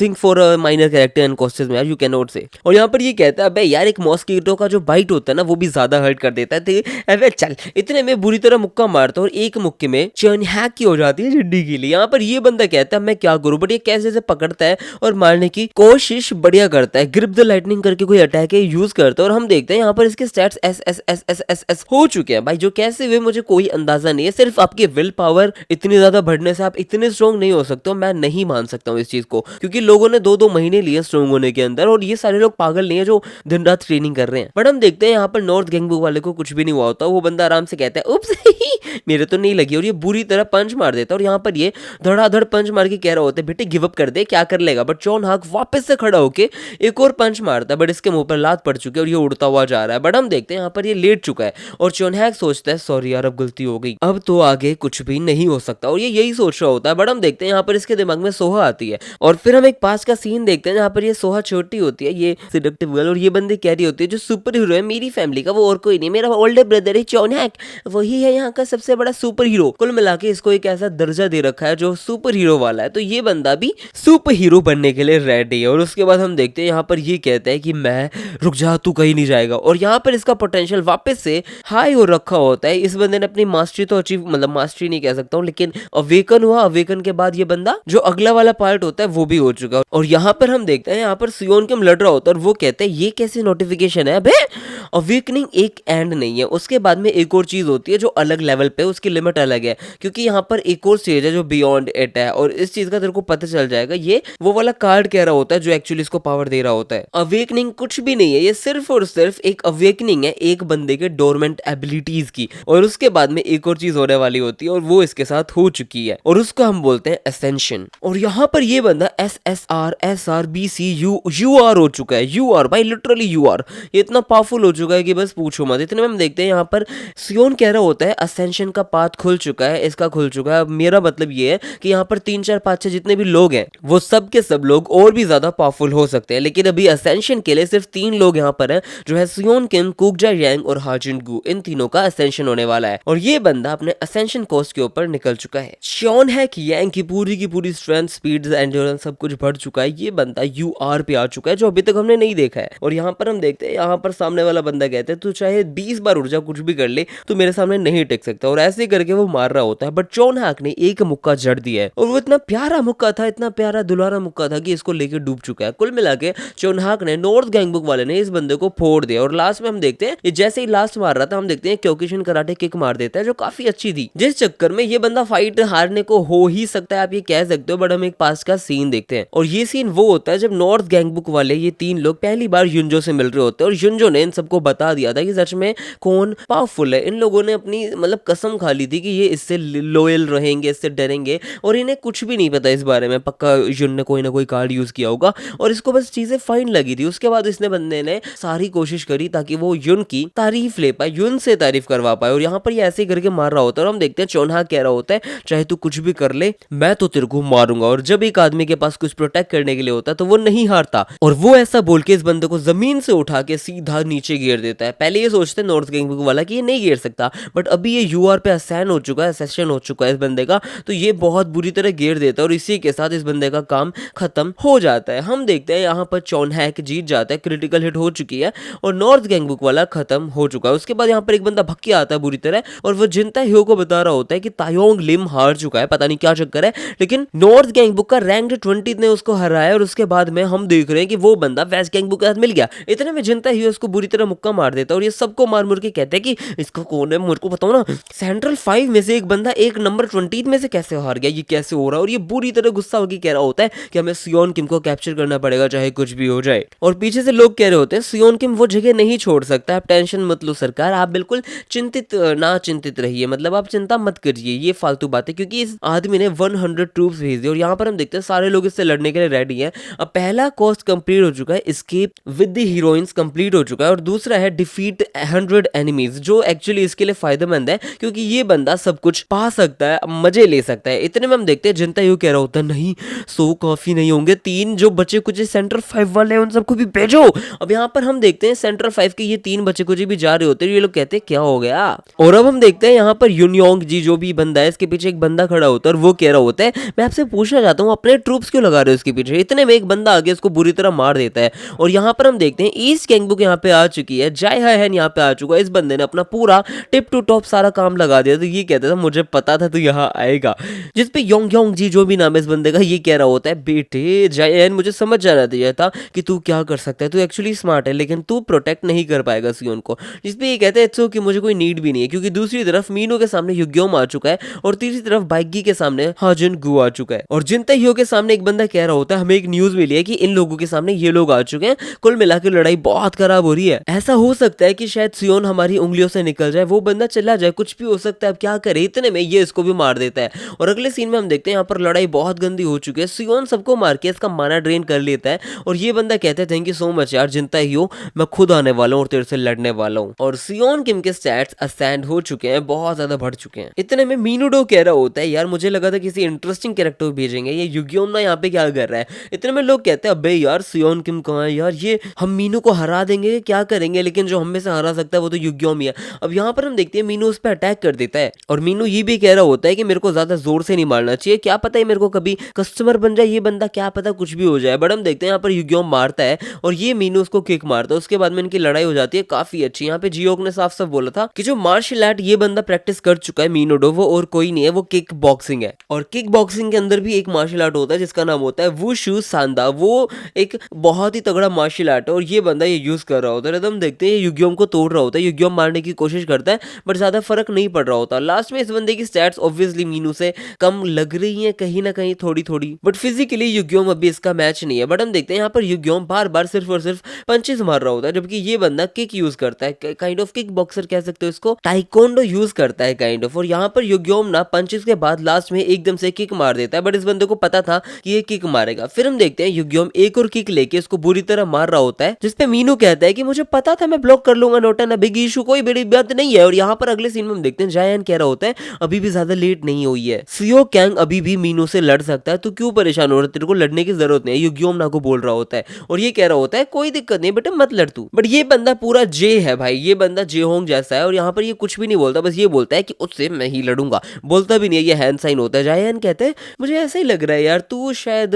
thing for a minor character in कॉस्टेज में यार, यू कैन नॉट से। और यहाँ पर ये कहता है अबे यार एक मॉस्किटो का जो बाइट होता है ना वो भी ज्यादा हर्ट कर देता है। अबे चल, इतने में बुरी तरह मुक्का मारता है और एक मुक्के में चॉन हैक की हो जाती है जिड्डी के लिए। यहाँ पर ये बंदा कहता है मैं क्या करूं, बट ये कैसे से पकड़ता है और मारने की कोशिश बढ़िया करता है। ग्रिप द लाइटनिंग करके कोई अटैक यूज करता है और हम देखते हैं यहाँ पर इसके स्टैट्स एस हो चुके हैं भाई, जो कैसे हुए मुझे कोई अंदाजा नहीं है। सिर्फ आपकी विल पावर इतनी ज्यादा बढ़ने से आप इतने स्ट्रॉन्ग नहीं हो सकते हो। मैं नहीं मान सकता हूँ इस चीज को क्योंकि लोगों ने 2-2 महीने लिए स्ट्रॉन्ग होने के अंदर और ये सारे लोग पागल नहीं है जो दिन रात ट्रेनिंग कर रहे हैं। बट हम देखते हैं यहाँ पर नॉर्थ गैंगबुक वाले को कुछ भी नहीं हुआ होता, वो बंदा आराम से कहता है उप्स मेरे तो नहीं लगी और ये बुरी तरह पंच मार देता है। और यहाँ पर ये धड़ाधड़ पंच मार के कह रहा होता है बेटे गिव अप कर दे, क्या कर लेगा? बट चॉन हैक वापस से खड़ा होके एक और पंच मारता है बट इसके मुंह पर लात पड़ चुकी है और ये उड़ता हुआ जा रहा है। बट हम देखते हैं यहाँ पर ये लेट चुका है और चॉन हैक सोचता है सॉरी यार अब गलती हो गई, अब तो आगे कुछ भी नहीं हो सकता और ये यही सोच रहा होता है। बट हम देखते हैं यहाँ पर इसके दिमाग में सोहा आती है और फिर हम एक पास का सीन देखते हैं जहाँ पर ये सोहा छोटी होती है, ये सिडक्टिव गर्ल, और ये बंदी कह रही होती है जो सुपर हीरो है मेरी फैमिली का वो और कोई नहीं, मेरा ओल्डर ब्रदर है चॉन हैक, वही है यहाँ का सबसे बड़ा सुपर हीरो। कुल मिला के इसको एक ऐसा दर्जा दे रखा है जो सुपर हीरो वाला है, तो ये बंदा भी सुपर हीरो बनने के लिए रेडी है। और उसके बाद हम देखते हैं यहाँ पर ये कहता है कि मैं रुक जा तू कहीं नहीं जाएगा और यहाँ पर इसका पोटेंशियल वापस से हाई हो रखा होता है। इस बंदे ने अपनी मास्टरी तो अचीव, मतलब मास्टरी नहीं कह सकता हूँ लेकिन अवेकन हुआ, अवेकन के बाद ये बंदा जो अगला वाला पार्ट होता है वो भी हो हो चुका है। और यहाँ पर हम देखते हैं यहाँ पर सियोन किम लड़ रहा होता है और वो कहते हैं ये कैसी नोटिफिकेशन है अबे। अवेकनिंग एक एंड नहीं है, उसके बाद में एक और चीज होती है जो अलग लेवल पे, उसकी लिमिट अलग है, क्योंकि यहाँ पर एक और स्टेज है जो बियॉन्ड इट है, और इस चीज का तेरे को पता चल जाएगा। ये वो वाला कार्ड कह रहा होता है जो एक्चुअली इसको पावर दे रहा होता है। अवेकनिंग कुछ भी नहीं है, ये सिर्फ और सिर्फ एक अवेकनिंग है एक बंदे के डोरमेंट एबिलिटीज की, और उसके बाद में एक और चीज होने वाली होती है और वो इसके साथ हो चुकी है, और उसको हम बोलते हैं एसेंशन। और यहाँ पर ये बंदा SSR हो चुका है। UR भाई, लिटरली UR, ये इतना पावरफुल हो चुका है कि बस पूछो मत। इतने में हम देखते हैं यहाँ पर सियोन कह रहा होता है असेंशन का पाथ खुल चुका है, इसका खुल चुका है। अब मेरा मतलब ये है कि यहाँ पर 3 4 5 6 जितने भी लोग हैं वो सब के सब लोग और भी ज्यादा पावरफुल हो सकते हैं, लेकिन अभी असेंशन के लिए सिर्फ 3 लोग यहाँ पर हैं, जो है सियोन किम, कुकजा यांग और हाजिन गू। इन तीनों का असेंशन होने वाला है और ये बंदा अपने असेंशन कोर्स के ऊपर निकल चुका है। श्योन है कि यांग की पूरी स्ट्रेंथ, स्पीड, एंड्योरेंस सब कुछ बढ़ चुका है। ये बंदा UR पे आ चुका है जो अभी तक हमने नहीं देखा है। और यहाँ पर हम देखते हैं, यहाँ पर सामने वाला बंदा कहते हैं तू चाहे 20 बार उड़ जा, कुछ भी कर ले, तू मेरे सामने नहीं टिक सकता, और ऐसे करके वो मार रहा होता है। बट चोन हाक ने एक मुक्का जड़ दिया है और वो इतना प्यारा मुक्का था, इतना प्यारा दुलारा मुक्का था कि इसको लेके डूब चुका है। कुल मिला के चोन हाक ने, नॉर्थ गैंगबुक वाले ने इस बंदे को फोड़ दिया। और लास्ट में हम देखते हैं, ये जैसे ही लास्ट मार रहा था, हम देखते हैं क्योकिशिन कराटे किक मार देता है जो काफी अच्छी थी, जिस चक्कर में ये बंदा फाइट हारने को हो ही सकता है, आप ये कह सकते हो। बट हम एक पास का सीन देखते हैं, और ये सीन वो होता है जब नॉर्थ गैंगबुक वाले ये 3 लोग पहली बार युंजो से मिल रहे होते हैं, और युंजो ने इन सबको बता दिया था कि सच में कौन पावरफुल है। इन लोगों ने अपनी मतलब कसम खा ली थी कि ये इससे लॉयल रहेंगे, इससे डरेंगे, और इन्हें कुछ भी नहीं पता इस बारे में। पक्का युन ने कोई ना कोई कार्ड यूज किया होगा और इसको बस चीजें फाइन लगी थी। उसके बाद इसने बंदे ने सारी कोशिश करी ताकि वो युन की तारीफ ले पाए, युन से तारीफ करवा पाए, और यहाँ पर ये ऐसे करके मार रहा होता है। और हम देखते हैं चोनहा कह रहा होता है चाहे तू कुछ भी कर ले, मैं तो तेरे को मारूंगा। और जब एक आदमी के पास कुछ प्रोटेक्ट करने के लिए होता है तो वो नहीं हारता, और वो ऐसा बोल के इस बंदे को जमीन से उठा के सीधा नीचे गिर देता है। पहले ये सोचते हैं नॉर्थ गैंगबुक वाला कि ये नहीं गिर सकता, बट अभी ये UR पे असेन हो चुका है, सेशन हो चुका है इस बंदे का, तो ये बहुत बुरी तरह गिर देता है, और इसी के साथ इस बंदे का काम खत्म हो जाता है। हम देखते हैं यहाँ पर चोन हैक जीत जाता है, क्रिटिकल हिट हो चुकी है और नॉर्थ गैंगबुक वाला खत्म हो चुका है। उसके बाद यहाँ पर एक बंदा भक्की आता है बुरी तरह, और वो जिनता ह्यो को बता रहा होता है कि तायोंग लिम हार चुका है, पता नहीं क्या चक्कर है, लेकिन नॉर्थ गैंगबुक का रैंक 20 ने उसको हराया। और उसके बाद में हम देख रहे हैं कि वो बंदा वेस्ट गैंगबुक के साथ मिल गया। इतने में जिनता ह्यो उसको बुरी तरह मुक्का मार देता है, और ये सबको मार मुर के कहते हैं कि इसका कौन है, मेरे को बताओ ना, सेंट्रल 5 में से एक बंदा एक नंबर 20 में से कैसे हार गया, ये कैसे हो रहा है। और ये बुरी तरह गुस्सा होकर कह रहा होता है कि हमें सियोन किम को कैप्चर करना पड़ेगा चाहे कुछ भी हो जाए। और पीछे से लोग कह रहे होते हैं सियोन किम वो जगह नहीं छोड़ सकता, आप टेंशन मत लो सरकार, आप बिल्कुल चिंतित रहिए, मतलब आप चिंता मत करिए, ये फालतू बातें, क्योंकि इस आदमी ने 100 ट्रूप्स भेज दी। और यहाँ पर हम देखते हैं सारे लोग इससे लड़ने के लिए रेडी हैं। अब पहला कोस्ट कंप्लीट हो चुका है, escape with the heroines complete हो चुका है, और दूसरा है डिफीट 100 एनिमीज, जो एक्चुअली इसके लिए फायदेमंद है क्योंकि ये बंदा सब कुछ पा सकता है, मजे ले सकता है। इतने में हम देखते हैं जनता यू कह रहा होता है नहीं 100 काफी नहीं होंगे, 3 जो बचे कुछ सेंटर 5 वाले हैं उन सबको भी भेजो। अब यहाँ पर हम देखते हैं सेंटर 5 के ये 3 बचे कुछ भी जा रहे होते हैं, ये लोग कहते हैं क्या हो गया। और अब हम देखते हैं यहाँ पर यूनियोंग जी जो भी बंदा है, इसके पीछे एक बंदा खड़ा होता है और वो कह रहा होता है मैं आपसे पूछना चाहता हूँ अपने ट्रूप्स क्यों लगा रहे हो इसके पीछे। इतने में एक बंदा आगे उसको बुरी तरह मार देता है। और यहाँ पर हम देखते हैं ईस्ट गैंगबुक यहाँ पे आ चुकी है, जाय हैन यहाँ पे आ चुका है। इस बंदे ने अपना पूरा टिप टू टॉप सारा काम लगा दिया। तो ये कहता था मुझे पता था तू यहाँ आएगा, जिस पे योंग जी जो भी नाम है इस बंदे का, ये कह रहा होता है बेटे जाय हैन मुझे समझ जाना चाहिए था कि तू क्या कर सकता है, तू एक्चुअली स्मार्ट है लेकिन तू प्रोटेक्ट नहीं कर पाएगा सियोन को। जिस पे ये कहता है इट्स ओके मुझे कोई नीड भी नहीं है, क्योंकि दूसरी तरफ मीनू के सामने युग्योम आ चुका है और तीसरी तरफ बाइगी के सामने हाजिन गु आ चुका है। और जिनता ह्यो के सामने एक बंदा कह रहा होता है हमें एक न्यूज मिली है कि इन लोगों के सामने ये लोग आ चुके हैं, कुल मिलाकर लड़ाई बहुत खराब हो रही है। ऐसा हो सकता है कि शायद सियोन हमारी उंगलियों से निकल जाए, वो बंदा चला जाए, कुछ भी हो सकता है, अब क्या करे। इतने में ये इसको भी मार देता है। और अगले सीन में हम देखते हैं यहाँ पर लड़ाई बहुत गंदी हो चुकी है, सियोन सबको मार के इसका माना ड्रेन कर लेता है। और ये बंदा कहता है थैंक यू सो मच यार जिनता ह्यो, मैं खुद आने वाला हूँ और तेरे से लड़ने वाला हूँ। और सियोन किम के स्टैट्स असेंड हो चुके हैं, बहुत ज्यादा बढ़ चुके हैं। इतने में मीनूडो कह रहा होता है यार मुझे लगा था किसी इंटरेस्टिंग कैरेक्टर को भेजेंगे, ये युग्योम ना यहाँ पे क्या कर रहा है। इतने में लोग कहते हैं अबे यार सियोन किम कहाँ है यार, ये हम मीनू को हरा देंगे क्या करेंगे, लेकिन जो हम में से हरा सकता है वो तो युग्योम ही है। अब यहाँ पर हम देखते हैं मीनू उस पर अटैक कर देता है और मीनू ये भी कह रहा होता है कि मेरे को ज्यादा जोर से नहीं मारना चाहिए, क्या पता है मेरे को कभी कस्टमर बन जाए ये बंदा, क्या पता कुछ भी हो जाए। बट हम देखते हैं यहाँ पर युग्योम मारता है और ये मीनू उसको किक मारता है। उसके बाद में इनकी लड़ाई हो जाती है काफी अच्छी। यहाँ पे जियोक ने साफ साफ बोला था कि जो मार्शल आर्ट ये बंदा प्रैक्टिस कर चुका है मीनूडो, वो और कोई नहीं है, वो किक बॉक्सिंग है। और किक बॉक्सिंग के अंदर भी एक मार्शल आर्ट होता है जिसका नाम होता है वुशु सांदा। वो एक बहुत ही तगड़ा मार्शल आर्ट है और ये बंदा ये यूज कर रहा होता है। हम देखते हैं युग्योम को तोड़ रहा होता है, युग्योम मारने की कोशिश करता है बट ज्यादा फर्क नहीं पड़ रहा होता। लास्ट में इस बंदे की स्टैट्स ऑब्वियसली मीनू से कम लग रही हैं कहीं ना कहीं थोड़ी थोड़ी, बट फिजिकली युग्योम अभी इसका मैच नहीं है। बट हम देखते हैं यहाँ पर युग्योम बार बार सिर्फ और सिर्फ पंचेस मार रहा होता है, जबकि ये बंदा किक यूज करता है, काइंड ऑफ किक बॉक्सर कह सकते हो इसको, टाइकोंडो यूज करता है काइंड ऑफ। और यहाँ पर युग्योम ना पंचेस के बाद लास्ट में एकदम से किक मार देता है, बट इस बंदे को पता था कि ये किक मारेगा। फिर हम देखते हैं युग्योम एक और किक लेके इसको बुरी तरह मार रहा होता है, जिसपे मीनू कहता है कि मुझे पता था मैं ब्लॉक कर लूंगा, नोटा ना बिग इशू, कोई बड़ी बात नहीं है। और यहाँ पर अगले सीन में हम देखते हैं जायन कह रहा होता है अभी भी ज्यादा लेट नहीं हुई है, सियो कैंग अभी भी मीनू से लड़ सकता है, तो क्यों परेशान हो रहा है, तेरे को लड़ने की जरूरत नहीं है, युग्योम ना को बोल रहा होता है। और ये कह रहा होता है कोई दिक्कत नहीं बेटा मत लड़ तू। बट ये बंदा पूरा जे है भाई, ये बंदा जे होंग जैसा है और यहाँ पर ये कुछ भी नहीं बोलता, बस ये बोलता है कि उससे मैं ही लड़ूंगा, बोलता भी नहीं है, ये हैंड साइन होता है। जायन कहते हैं मुझे ऐसा ही लग रहा है यार, तू शायद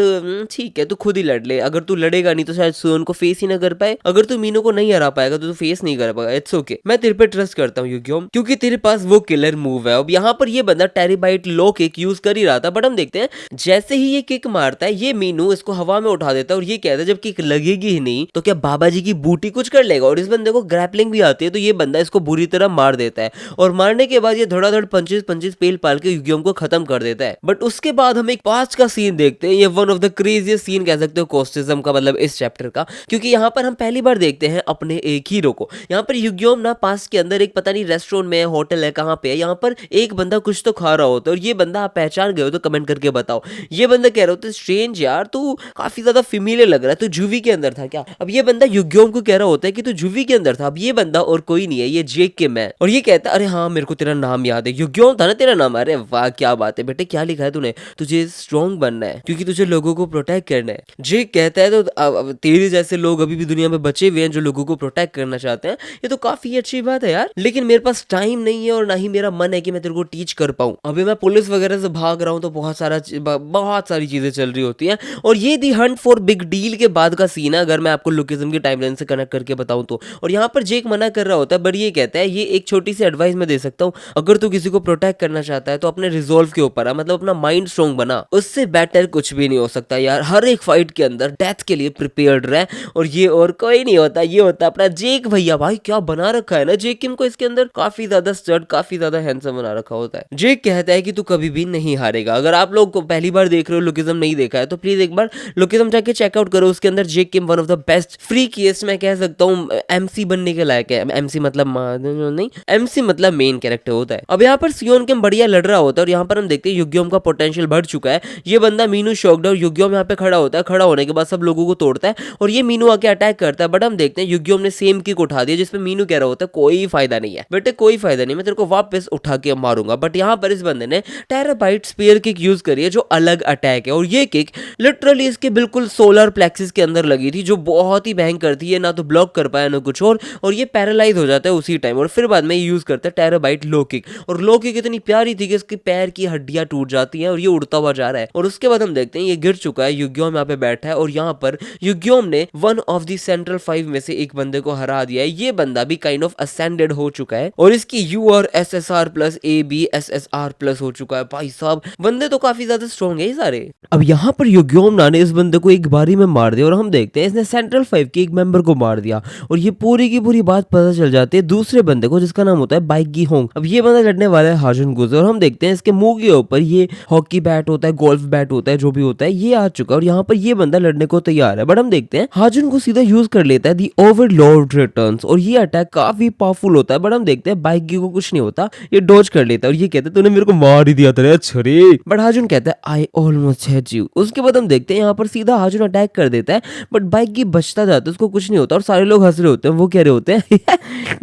ठीक है तू खुद ही लड़ ले, अगर तू लड़ेगा नहीं तो शायद सुयोन को फेस ही ना कर पाए, अगर तू मीनू को नहीं हरा पाएगा तो तू फेस नहीं कर पाएगा, इट्स ओके, मैं तेरे पे ट्रस्ट करता हूँ युग्योम, क्योंकि तेरे पास वो किलर मूव है। अब यहाँ पर ये बंदा टेरिबाइट लो किक यूज कर ही रहा था, बट हम देखते हैं जैसे ही ये किक मारता है ये मीनू इसको हवा में उठा देता है और ये कहता है जब किक लगेगी ही नहीं तो क्या बाबा जी की बूटी कुछ कर लेगा। और इस बंदे को ग्रैपलिंग भी आती है तो ये बंदा इसको बुरी तरह मार देता है और मारने के बाद ये धड़ाधड़ पंचेस पेल पाल के युग्योम को खत्म कर देता है। बट उसके बाद हम एक पास्ट का सीन देखते हैं, ये one of the craziest scene कह सकते हो कोस्टिज्म का, मतलब इस चैप्टर का, क्योंकि यहाँ पर हम पहली बार देखते हैं अपने एक हीरो को। यहाँ पर युग्योम ना पास के अंदर एक पता नहीं रेस्टोरेंट में है, होटल है, कहाँ पे है, यहाँ पर एक बंदा कुछ तो खा रहा होता है और ये बंदा आप पहचान गए हो तो कमेंट करके बताओ। ये बंदा कह रहा होता है स्ट्रेंज यार तू काफी ज्यादा फेमिलियर लग रहा है, तू जूवी के अंदर था क्या। अब ये बंदा युग्योम को कह रहा होता है कि तू जूवी के अंदर था। अब ये बंदा और कोई नहीं है, ये जेक किम है और ये कहता है अरे हाँ मेरे को तेरा नाम याद है, युग्योम था ना तेरा नाम। अरे वाह क्या बात है बेटे, क्या लिखा है तूने, तुझे स्ट्रॉन्ग बनना है क्योंकि तुझे लोगों को प्रोटेक्ट करना है। जेक कहता है तो तेरे जैसे लोग अभी भी दुनिया में बचे हुए हैं जो लोगों को प्रोटेक्ट करना चाहते हैं, ये तो काफी अच्छी बात है यार, लेकिन मेरे पास टाइम नहीं है और ना ही मेरा मन है कि मैं तेरे को टीच कर पाऊं। अभी मैं पुलिस वगैरह से भाग रहा हूं तो बहुत सारी चीजें चल रही होती हैं। और ये दी हंट फॉर बिग डील के बाद का सीन है, अगर मैं आपको लुकिज्म की टाइमलाइन से कनेक्ट करके बताऊं तो। और यहाँ पर जेक मना कर रहा होता है बट ये कहता है ये एक छोटी सी एडवाइस मैं दे सकता हूँ, अगर तू किसी को प्रोटेक्ट करना चाहता है तो अपने रिजॉल्व के ऊपर है, मतलब अपना माइंड स्ट्रॉन्ग बना, उससे बेटर कुछ भी नहीं हो सकता यार। हर एक फाइट के अंदर डेथ के लिए प्रिपेयर्ड रहे और ये और कोई नहीं होता, ये होता अपना जेक भैया। भाई क्या बना रखा है ना जेक किम को इसके अंदर, काफी ज्यादा स्टड, काफी ज्यादा हैंडसम बना रखा होता है। जेक कहता है कि तू कभी भी नहीं हारेगा। अगर आप लोग को पहली बार देख रहे हो लुकिज्म नहीं देखा है तो प्लीज एक बार लुकिज्म जाके चेकआउट करो, उसके अंदर जेक किम वन ऑफ द बेस्ट फ्रीकीएस्ट मैं कह सकता हूँ एमसी बनने के लायक है। एमसी मतलब नहीं, एमसी मतलब मेन कैरेक्टर होता है। अब यहाँ पर सियोन किम बढ़िया लड़ रहा होता है और यहाँ पर हम देखते हैं युग्योम का पोटेंशियल बढ़ चुका है। ये बंदा मीनू शॉक्ड और युग्योम यहाँ पे खड़ा होता है, खड़ा होने के बाद सब लोगों को तोड़ता है और ये मीनू आके अटैक करता है। बट हम देखते हैं युग्योम ने सेम किक उठा दिया जिसपे मीनू कह रहा होता है कोई फायदा नहीं है बेटे, कोई फायदा नहीं, मैं तेरे को वापस उठा के मारूंगा। बट यहाँ पर इस बंदे ने टेराबाइट स्पीयर किक यूज करी है जो अलग अटैक है और ये किक लिटरली इसके बिल्कुल सोलर प्लेक्सिस के अंदर लगी थी जो बहुत ही भयंकर थी। ये ना तो ब्लॉक कर पाया ना कुछ और ये पैरालाइज हो जाता है उसी टाइम। और फिर बाद में यूज करता है टेराबाइट लो किक और लो किक इतनी प्यारी थी कि इसके पैर की हड्डियां टूट जाती हैं और ये उड़ता हुआ जा रहा है। और उसके बाद हम देखते हैं ये गिर चुका है, युग्योम यहाँ पे बैठा है और यहाँ पर युग्योम ने वन ऑफ द सेंट्रल 5 में से एक बंदे को हरा दिया है। ये बंदा भी काइंड ऑफ असेंडेड हो चुका है और इसकी UR SSR plus AB SSR plus हो चुका है। भाई साहब बंदे तो काफी ज्यादा स्ट्रॉन्ग है ये सारे। अब यहाँ पर युग्योम ने इस बंदे को एक बारी में मार दिया और हम देखते हैं इसने सेंट्रल 5 के एक मेंबर को मार दिया और ये पूरी की पूरी बात पता चल जाती है दूसरे बंदे को जिसका नाम होता है बाइगी होंग। अब ये बंदा लड़ने वाला है हाजुन गो से और हम देखते हैं इसके मुंह के ऊपर ये हॉकी बैट होता है, गोल्फ बैट होता है, जो भी होता है ये आ चुका है और यहाँ पर ये बंदा लड़ने को तैयार है। बट हम देखते हैं हाजुन को सीधा यूज कर लेता है दी ओवरलॉर्ड रिटर्न्स और ये अटैक काफी पावरफुल होता है। बट हम देखते हैं बाइगी को कुछ नहीं होता, ये डॉज कर लेता है और ये कहते हैं तूने मेरे को मार ही दिया था रे छरी। बट हाजुन कहता है आई ऑलमोस्ट हैड यू। उसके बाद हम देखते हैं यहाँ पर सीधा हाजुन अटैक कर देता है बट बाइगी बचता जाता है, उसको कुछ नहीं होता और सारे लोग हंस रहे होते हैं। वो कह रहे होते हैं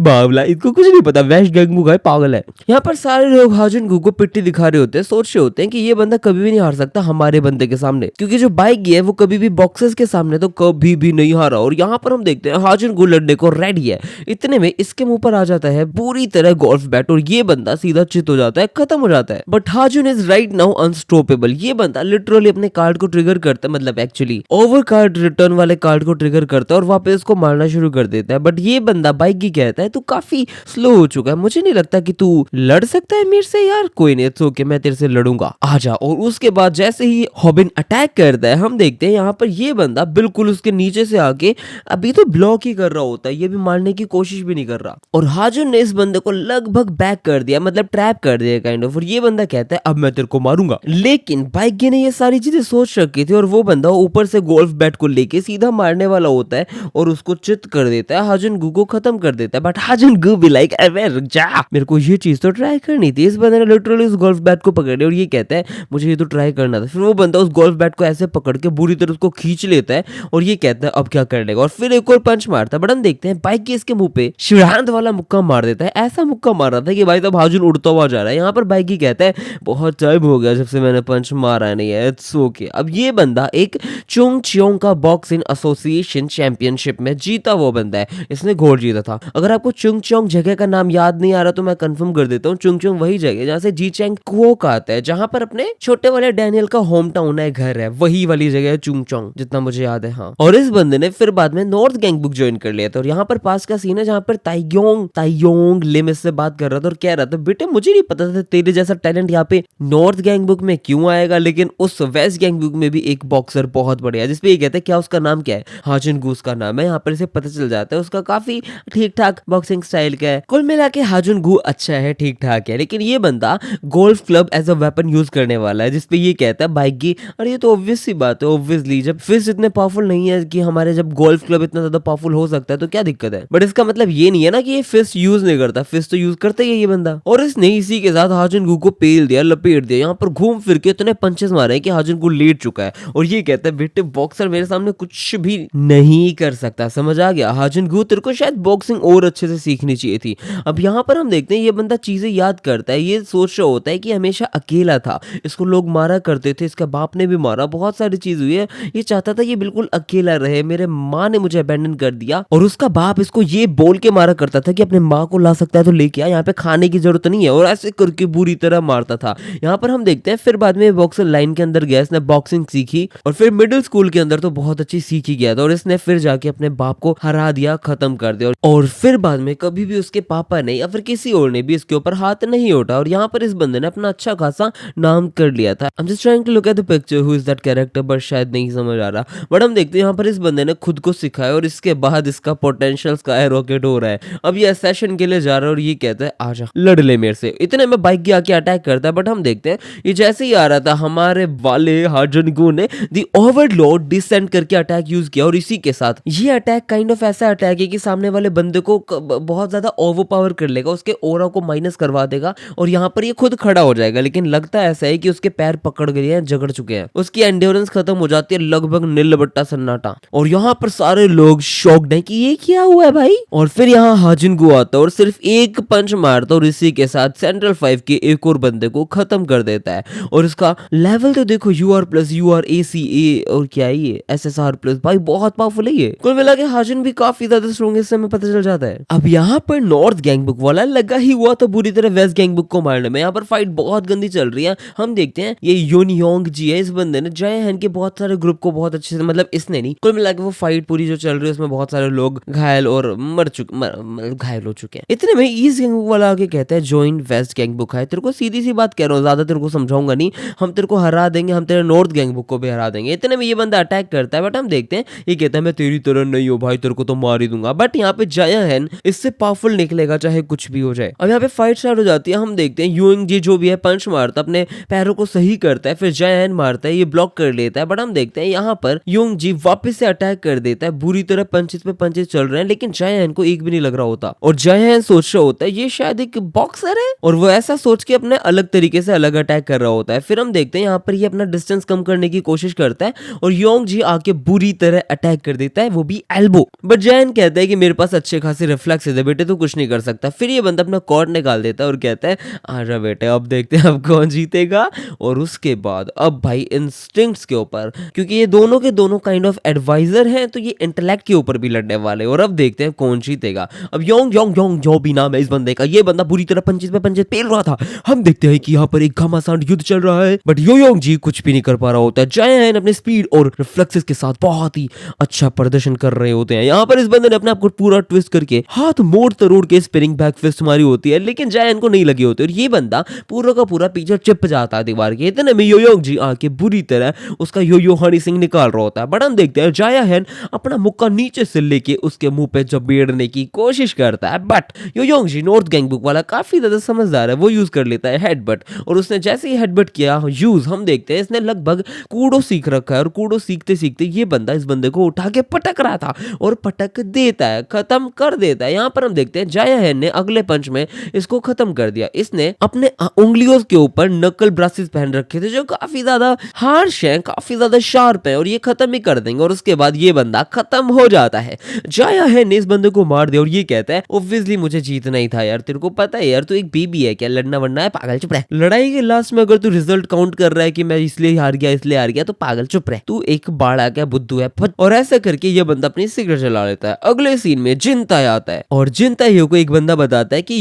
बावला इसको कुछ नहीं पता, वेस्ट गैंगमू का पागल है। यहाँ पर सारे लोग हाजुन को पिट्टी दिखा रहे होते हैं, सोच रहे होते हैं कि ये बंदा कभी भी नहीं हार सकता हमारे बंदे के सामने, क्योंकि जो बाइगी है वो कभी भी बॉक्सेस के सामने तो कभी भी नहीं हारा। और यहाँ पर हम देखते हैं हाजुन को लड़ने को रेडी है, इतने में इसके मुंह पर आ जाता है पूरी तरह गोल्फ बैट और ये बंदा सीधा चित हो जाता है, खत्म हो जाता है। But Hajun is right now unstoppable. ये बंदा लिटरली अपने कार्ड को ट्रिगर करता है, मतलब एक्चुअली ओवर कार्ड रिटर्न वाले कार्ड को ट्रिगर करता है और वापस उसको मारना शुरू कर देता है। बट ये बंदा बाइगी कहता है तू काफी स्लो हो चुका है, मुझे नहीं लगता कि तू लड़ सकता है मेरे से। यार कोई नहीं, इट्स ओके, मैं तेरे से लड़ूंगा, आजा। और उसके बाद जैसे ही हॉबिन अटैक करता है हम देखते हैं यहाँ पर ये बंदा बिल्कुल उसके नीचे से आके अभी तो ब्लॉक ही कर रहा होता है, ये भी मारने की कोशिश भी नहीं कर रहा और हाजुन ने इस बंदे को लगभग बैक कर दिया, मतलब ट्रैप कर दिया काइंड ऑफ। और ये बंदा कहता है अब मैं तेरे को मारूंगा, लेकिन बाइकी ने ये सारी चीजें सोच रखी थी और वो बंदा ऊपर से गोल्फ बैट को लेके सीधा मारने वाला होता है और उसको चित कर देता है, हाजुन गू को खत्म कर देता है। बट हाजुन गू भी लाइक अबे रुक जा, मेरे को ये चीज तो ट्राई करनी थी। इस बंदे ने लिटरली उस गोल्फ बैट को पकड़ लिया और ये कहता है मुझे ये तो ट्राई करना था। फिर वो बंदा उस गोल्फ बैट को ऐसे पकड़ के बुरी तरह उसको खींच लेता है और ये कहता है अब क्या कर लेगा, और फिर एक और पंच मारता है। बट हम देखते हैं बाइक के इसके मुंह पे शिवरांत वाला मुक्का मार देता है, ऐसा मुक्का मार रहा था कि भाई साहब हाजुन उड़ता हुआ जा रहा है। यहाँ पर बाइकी कहता है बहुत टाइम हो गया जब से मैंने पंच मारा नहीं है, इट्स ओके। अब ये बंदा एक चुंग चियोंग का बॉक्सिंग एसोसिएशन चैंपियनशिप में जीता वो बंदा है, इसने गोल्ड जीता था। अगर आपको चुंग चियोंग जगह का नाम याद नहीं आ रहा तो मैं कंफर्म कर देता हूँ, चुंग चियोंग वही जगह जहाँ से जी चैंग कुओक आता है, जहाँ पर अपने छोटे वाले डैनियल का होम टाउन है, घर है, वही वाली जगह है चुंग चियोंग, जितना मुझे याद है। हाँ, और इस बंदे ने फिर बाद में नॉर्थ गैंगबुक ज्वाइन कर लिया था और यहाँ पर पास का सीन है जहाँ पर ताइयोंग लिम इससे बात कर रहा था और कह रहा था बेटे मुझे नहीं पता था तेरे जैसा टैलेंट यहाँ पे नॉर्थ गैंगबुक में क्यों आएगा, लेकिन उस वेस्ट गैंगबुक में भी एक बॉक्सर बहुत बढ़िया है, जिसपे ये कहते हैं क्या उसका नाम क्या है, हाजुन गू उसका नाम है। यहाँ पर इसे पता चल जाता है उसका काफी ठीक ठाक बॉक्सिंग स्टाइल का है। कुल मिला के हाजुन गू अच्छा है, ठीक ठाक है, लेकिन ये बंदा golf club as a weapon use करने वाला है, जिसपे ये कहता है बाइक की अरे ये तो ऑब्वियस सी बात है, ऑब्वियसली जब फिस्ट इतने पावरफुल नहीं है कि हमारे जब गोल्फ क्लब इतना ज्यादा पावरफुल हो सकता है तो क्या दिक्कत है। बट इसका मतलब ये नहीं है ना कि ये फिस्ट यूज नहीं करता, फिस्ट तो यूज करता ही है ये बंदा। और इसने इसी के साथ हाजुन गू को पेल दिया, लपेट दिया, यहाँ पर घूम फिर के इतने पंचेस मारे कि हाजुन गू लेट चुका है और ये कहता है बेटे बॉक्सर मेरे सामने कुछ भी नहीं कर सकता, समझ आ गया हाजुन गू, तेरे को शायद बॉक्सिंग और अच्छे से सीखनी चाहिए थी। अब यहाँ पर हम देखते हैं ये बंदा चीजें याद करता है, ये सोच रहा होता है कि हमेशा अकेला था, इसको लोग मारा करते थे, इसका बाप ने भी मारा, बहुत सारी चीज हुई है, ये चाहता था ये बिल्कुल अकेला रहे, मेरे माँ ने मुझे अबैंडन कर दिया और उसका बाप इसको ये बोल के मारा करता था कि अपने माँ को ला सकता है तो लेके आ, यहाँ पे खाने की जरूरत नहीं है, और ऐसे करके बुरी तरह मारता था। यहाँ पर हम देखते हैं फिर बाद में बॉक्सर लाइन के अंदर गया, इसने बॉक्सिंग सीखी और फिर मिडिल स्कूल के अंदर तो बहुत अच्छी सीख ही गया था और इसने फिर जाके अपने बाप को हरा दिया, खत्म कर दिया और फिर बाद में कभी भी उसके पापा ने या फिर किसी और ने भी इसके ऊपर हाथ नहीं उठा और यहाँ पर इस बंदे ने अपना अच्छा खासा नाम कर लिया था। I'm just trying to look at the picture who is that character, but शायद नहीं समझ आ रहा। बट हम देखते हैं यहाँ पर इस बंदे ने खुद को सिखाया और इसके बाद इसका पोटेंशियल स्काई रॉकेट हो रहा है। अब ये सेशन के लिए जा रहा है और ये कहता है आजा लड़ ले मेरे से, इतने में बाइक के आके अटैक करता है। बट हम देखते हैं ये जैसे ही आ रहा था हमारे वाले हाजुन गू ने दी ओवरलोड डिसेंड करके अटैक यूज किया और इसी के साथ ये अटैक काइंड ऑफ ऐसा अटैक है कि सामने वाले बंदे को बहुत ज्यादा ओवर पावर कर लेगा, उसके ओरा को माइनस करवा देगा और यहाँ पर ये खुद खड़ा हो जाएगा, लेकिन लगता ऐसा है कि उसके पैर पकड़ गए हैं, जगड़ चुके हैं, उसकी एंड्योरेंस खत्म हो जाती है, लगभग नील बट्टा सन्नाटा। और यहाँ पर सारे लोग शॉक्ड हैं कि ये क्या हुआ है भाई। और फिर यहाँ हाजुन गू आता है और सिर्फ एक पंच मारता और इसी के साथ सेंट्रल 5 के एक और बंदे को खत्म कर देता है। और इसका लेवल तो देखो UR प्लस UR ACA और क्या है ये SSR प्लस, भाई बहुत पावरफुल है ये। कुल मिला के हाजुन भी काफी ज्यादा स्ट्रॉन्ग है, इससे हमें पता चल जाता है। अब यहाँ पर नॉर्थ गैंगबुक वाला लगा ही हुआ तो बुरी तरह वेस्ट गैंगबुक को मारने में, यहाँ पर फाइट बहुत गंदी चल रही है। हम देखते हैं ये योनियोंग जी है, इस बंदे ने जय हैन के बहुत सारे ग्रुप को बहुत अच्छे से, मतलब इसने नहीं, कुल मिला के वो फाइट पूरी जो चल रही है उसमें बहुत सारे लोग घायल और घायल हो चुके हैं। इतने में ईस्ट गैंगबुक वाला आगे कहता है ज्वाइन वेस्ट गैंगबुक है। तेरे को सीधी सी बात कह रहा हूँ, ज्यादा तेरे को समझाऊंगा नहीं, हम तेरे को हरा देंगे, हम तेरे नॉर्थ गैंगबुक को भी हरा देंगे। इतने में ये बंदा अटैक करता है। बट हम देखते हैं ये कहता है मैं तेरी तरह नहीं हूँ भाई, तेरे को तो मार ही दूंगा। बट यहाँ पे जय हैन इससे पावरफुल निकलेगा चाहे कुछ भी हो जाए। अब यहाँ पे फाइट स्टार्ट हो जाती है। हम देखते हैं यूइंग जी जो भी है पंच मारता, अपने पैरों को सही करता है, फिर जय हैन मारता है, ये ब्लॉक कर लेता है। बट हम देखते हैं यहाँ पर यूइंग जी वापस से अटैक कर देता है, बुरी तरह पंचेस पे पंचेस चल रहे हैं, लेकिन जय हैन को एक भी नहीं लग रहा होता और जय हैन सोच रहा होता है ये शायद एक बॉक्सर है और वो ऐसा सोच के अपने अलग तरीके से अलग अटैक कर रहा होता है। फिर हम देखते हैं यहाँ पर ये अपना डिस्टेंस कम करने की कोशिश करता है और योंग जी आके बुरी तरह अटैक कर देता है, वो भी एल्बो। बट जैन कहता है कि मेरे पास अच्छे खासे रिफ्लेक्सेस है बेटे, तू कुछ नहीं कर सकता। फिर ये बंदा अपना कॉर्ड निकाल देता है और कहता है आजा बेटे अब देखते हैं अब कौन जीतेगा। और उसके बाद अब भाई इंस्टिंक्ट्स के ऊपर, क्योंकि ये दोनों के दोनों काइंड ऑफ एडवाइजर हैं तो ये इंटेलेक्ट के ऊपर भी लड़ने वाले, और अब देखते हैं कौन जीतेगा। अब योंग योंग योंग जो भी नाम है इस बंदे का, ये बंदा बुरी तरह पंचेस पे पंचेस पेल रहा था। हम देखते हैं कि यहाँ पर एक घमासान युद्ध चल रहा है बट योंग जी कुछ भी नहीं कर पा रहा होता है। जैन अपने स्पीड और रिफ्लेक्सेस के साथ बहुत ही अच्छा प्रदर्शन कर रहे होते हैं। यहाँ पर इस बंदे ने अपने आप को पूरा ट्विस्ट करके हाथ मोड़ तरोड़ के स्पिनिंग बैक फिस्ट मारी होती है, लेकिन जैन को नहीं लगी होती और ये बंदा पूरा का पूरा पीछे चिप जाता है दीवार के। इतने में योंग जी आके बुरी तरह उसका यो हनी सिंह निकाल रहा होता है। बट हम देखते हैं जाया हैन अपना मुक्का नीचे से लेके उसके मुंह पे जबेड़ने की कोशिश करता है, बट योयोंगजी नॉर्थ गैंगबुक वाला काफी ज्यादा समझदार है, वो यूज कर लेता है हेडबट। और उसने जैसे ही हेडबट किया यूज, हम देखते हैं इसने लगभग कूडो सीख रखा है और कूडो सीखते सीखते ये बंदा इस बंदे को उठा के पटक रहा था और पटक देता है, खत्म कर देता है। यहाँ पर हम देखते हैं जाया हैन ने अगले पंच में इसको खत्म कर दिया। इसने अपने उंगलियों के ऊपर नकल ब्रासेस पहन रखे थे जो काफी ज्यादा हार्श हैं, काफी ज्यादा शार्प है और ये खत्म ही कर देंगे और उसके बाद ये बंदा खत्म हो जाता है। जाया हैन ने इस बंदे को मार दिया और ये कहता है ऑब्वियसली मुझे जीतना ही था यार, तेरे को पता है यार तू एक बेबी है, क्या लड़ना वड़ना है, पागल चुप रह। लड़ाई के लास्ट में अगर तू रिजल्ट काउंट कर रहा है कि मैं इसलिए हार गया तो पागल चुप रह, तू एक बाड़ा क्या बुद्धू है। और ऐसा करके ये बंदा अपनी सिगरेट चला लेता है। अगले सीन में जिनताई आता है और जिनताई को एक बंदा बताता है कि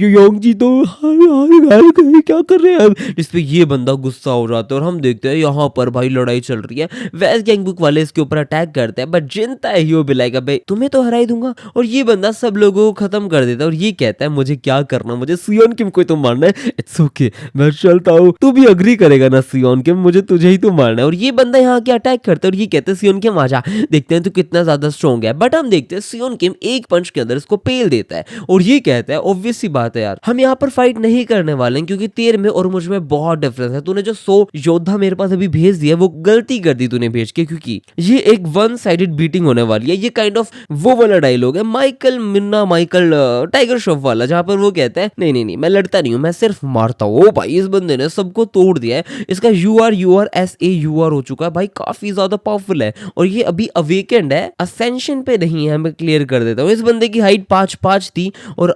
योंगजी तो क्या कर रहे हैं, जिस पे ये बंदा गुस्सा हो जाता है और हम देखते हैं यहाँ पर भाई लड़ाई चल रही है। वेस्ट गैंगबुक वाले इसके ऊपर अटैक करते हैं, बट जिनताई ही भी लाइक अबे तुम्हें तो हरा ही दूंगा और ये बंदा सब लोगों को खत्म कर देता है और ये कहता है मुझे क्या करना, मुझे सियोन किम को तो मारना है, इट्स ओके मैं चलता हूँ, तू भी अग्री करेगा ना सियोन किम, मुझे तुझे ही तो मारना है। और ये बंदा यहाँ के अटैक करता है और ये कहते हैं सियोन किम आजा, देखते हैं तू कितना ज्यादा स्ट्रॉन्ग है। बट हम देखते हैं सियोन किम एक पंच के अंदर इसको पेल देता है और ये कहता है ऑब्वियस सी बात है यार हम यहाँ पर फाइट नहीं करने वाले हैं क्योंकि तेरे में और मुझ में बहुत डिफरेंस है, तूने जो 100 योद्धा मेरे पास अभी भेज दिया वो गलती कर दी तूने भेज के, क्योंकि ये एक वन साइडेड बीटिंग होने वाली है। ये काइंड ऑफ वो वाला डायलॉग है माइकल मिन्ना माइकल टाइगर श्रॉफ वाला, जहां पर वो कहता है नहीं नहीं नहीं मैं लड़ता नहीं हूं, मैं सिर्फ मारता हूं। ओ भाई इस बंदे ने सबको तोड़ दिया है, इसका UR हो चुका है भाई, काफी ज्यादा पावरफुल है और ये अभी अवेकेंड है, असेंशन पे नहीं है। मैं क्लियर कर देता हूँ, इस बंदे की हाइट 5'5" थी और